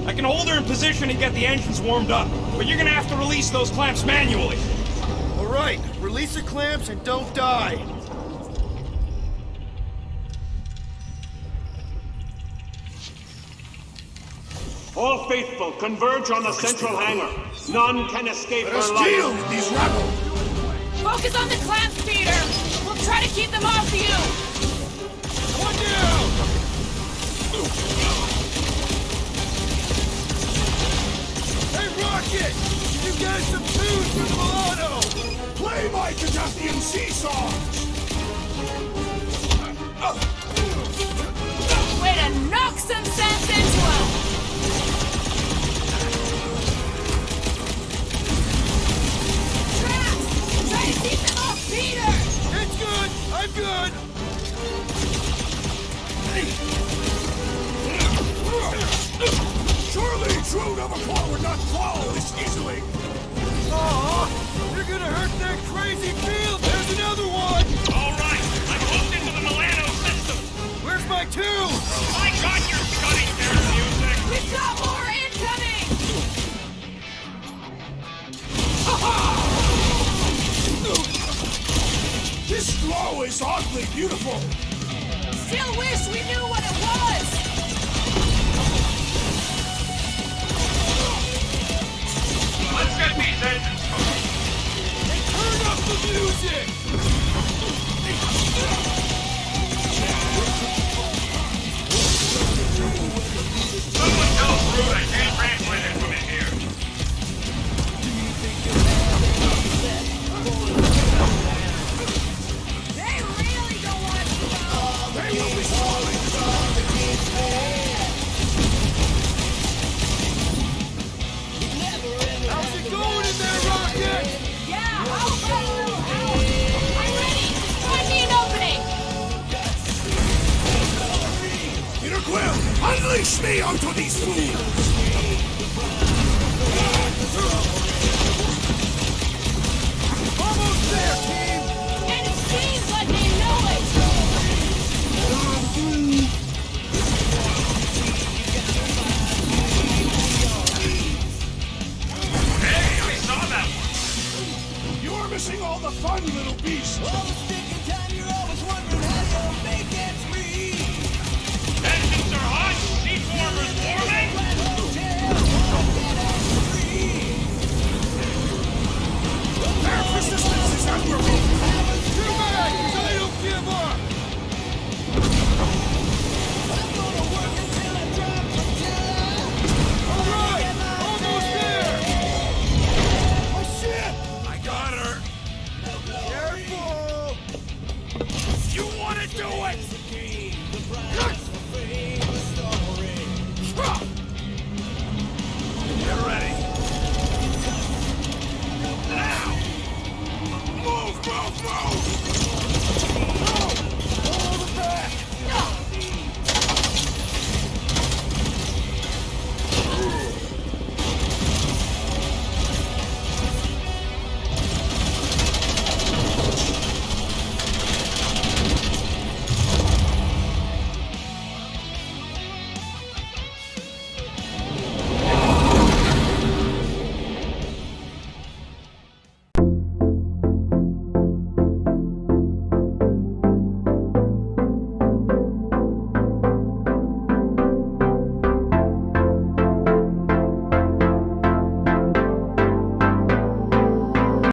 I can hold her in position and get the engines warmed up, but you're gonna have to release those clamps manually. Alright, release the clamps and don't die. All faithful, converge on the central hangar. None can escape Let us her life. deal with these rebels! Focus on the clamps, Peter! We'll try to keep them off you! One down! Hey, Rocket! Can you get us some tunes for the Milano? Play my Gaddafian sea songs! Way to knock some sense into him! Try to keep them off Peter! It's good! I'm good! Surely true Nova Corps would not fall this easily! Aw! You're gonna hurt that crazy field! There's another one! All right, I'm hooked into the Milano system. Where's my tube? I got your cutting their music. We've got more incoming! This glow is oddly beautiful! Still wish we knew what it was! Let's get these engines going. Turn up the music! Someone tell Groot I can't translate it from in here. They really don't want to go! They will be falling from the kid's head! How's it going in there, Rocket? Yeah, I'll get a little help! I'm ready! Find me an opening! Peter Quill, unleash me onto these fools!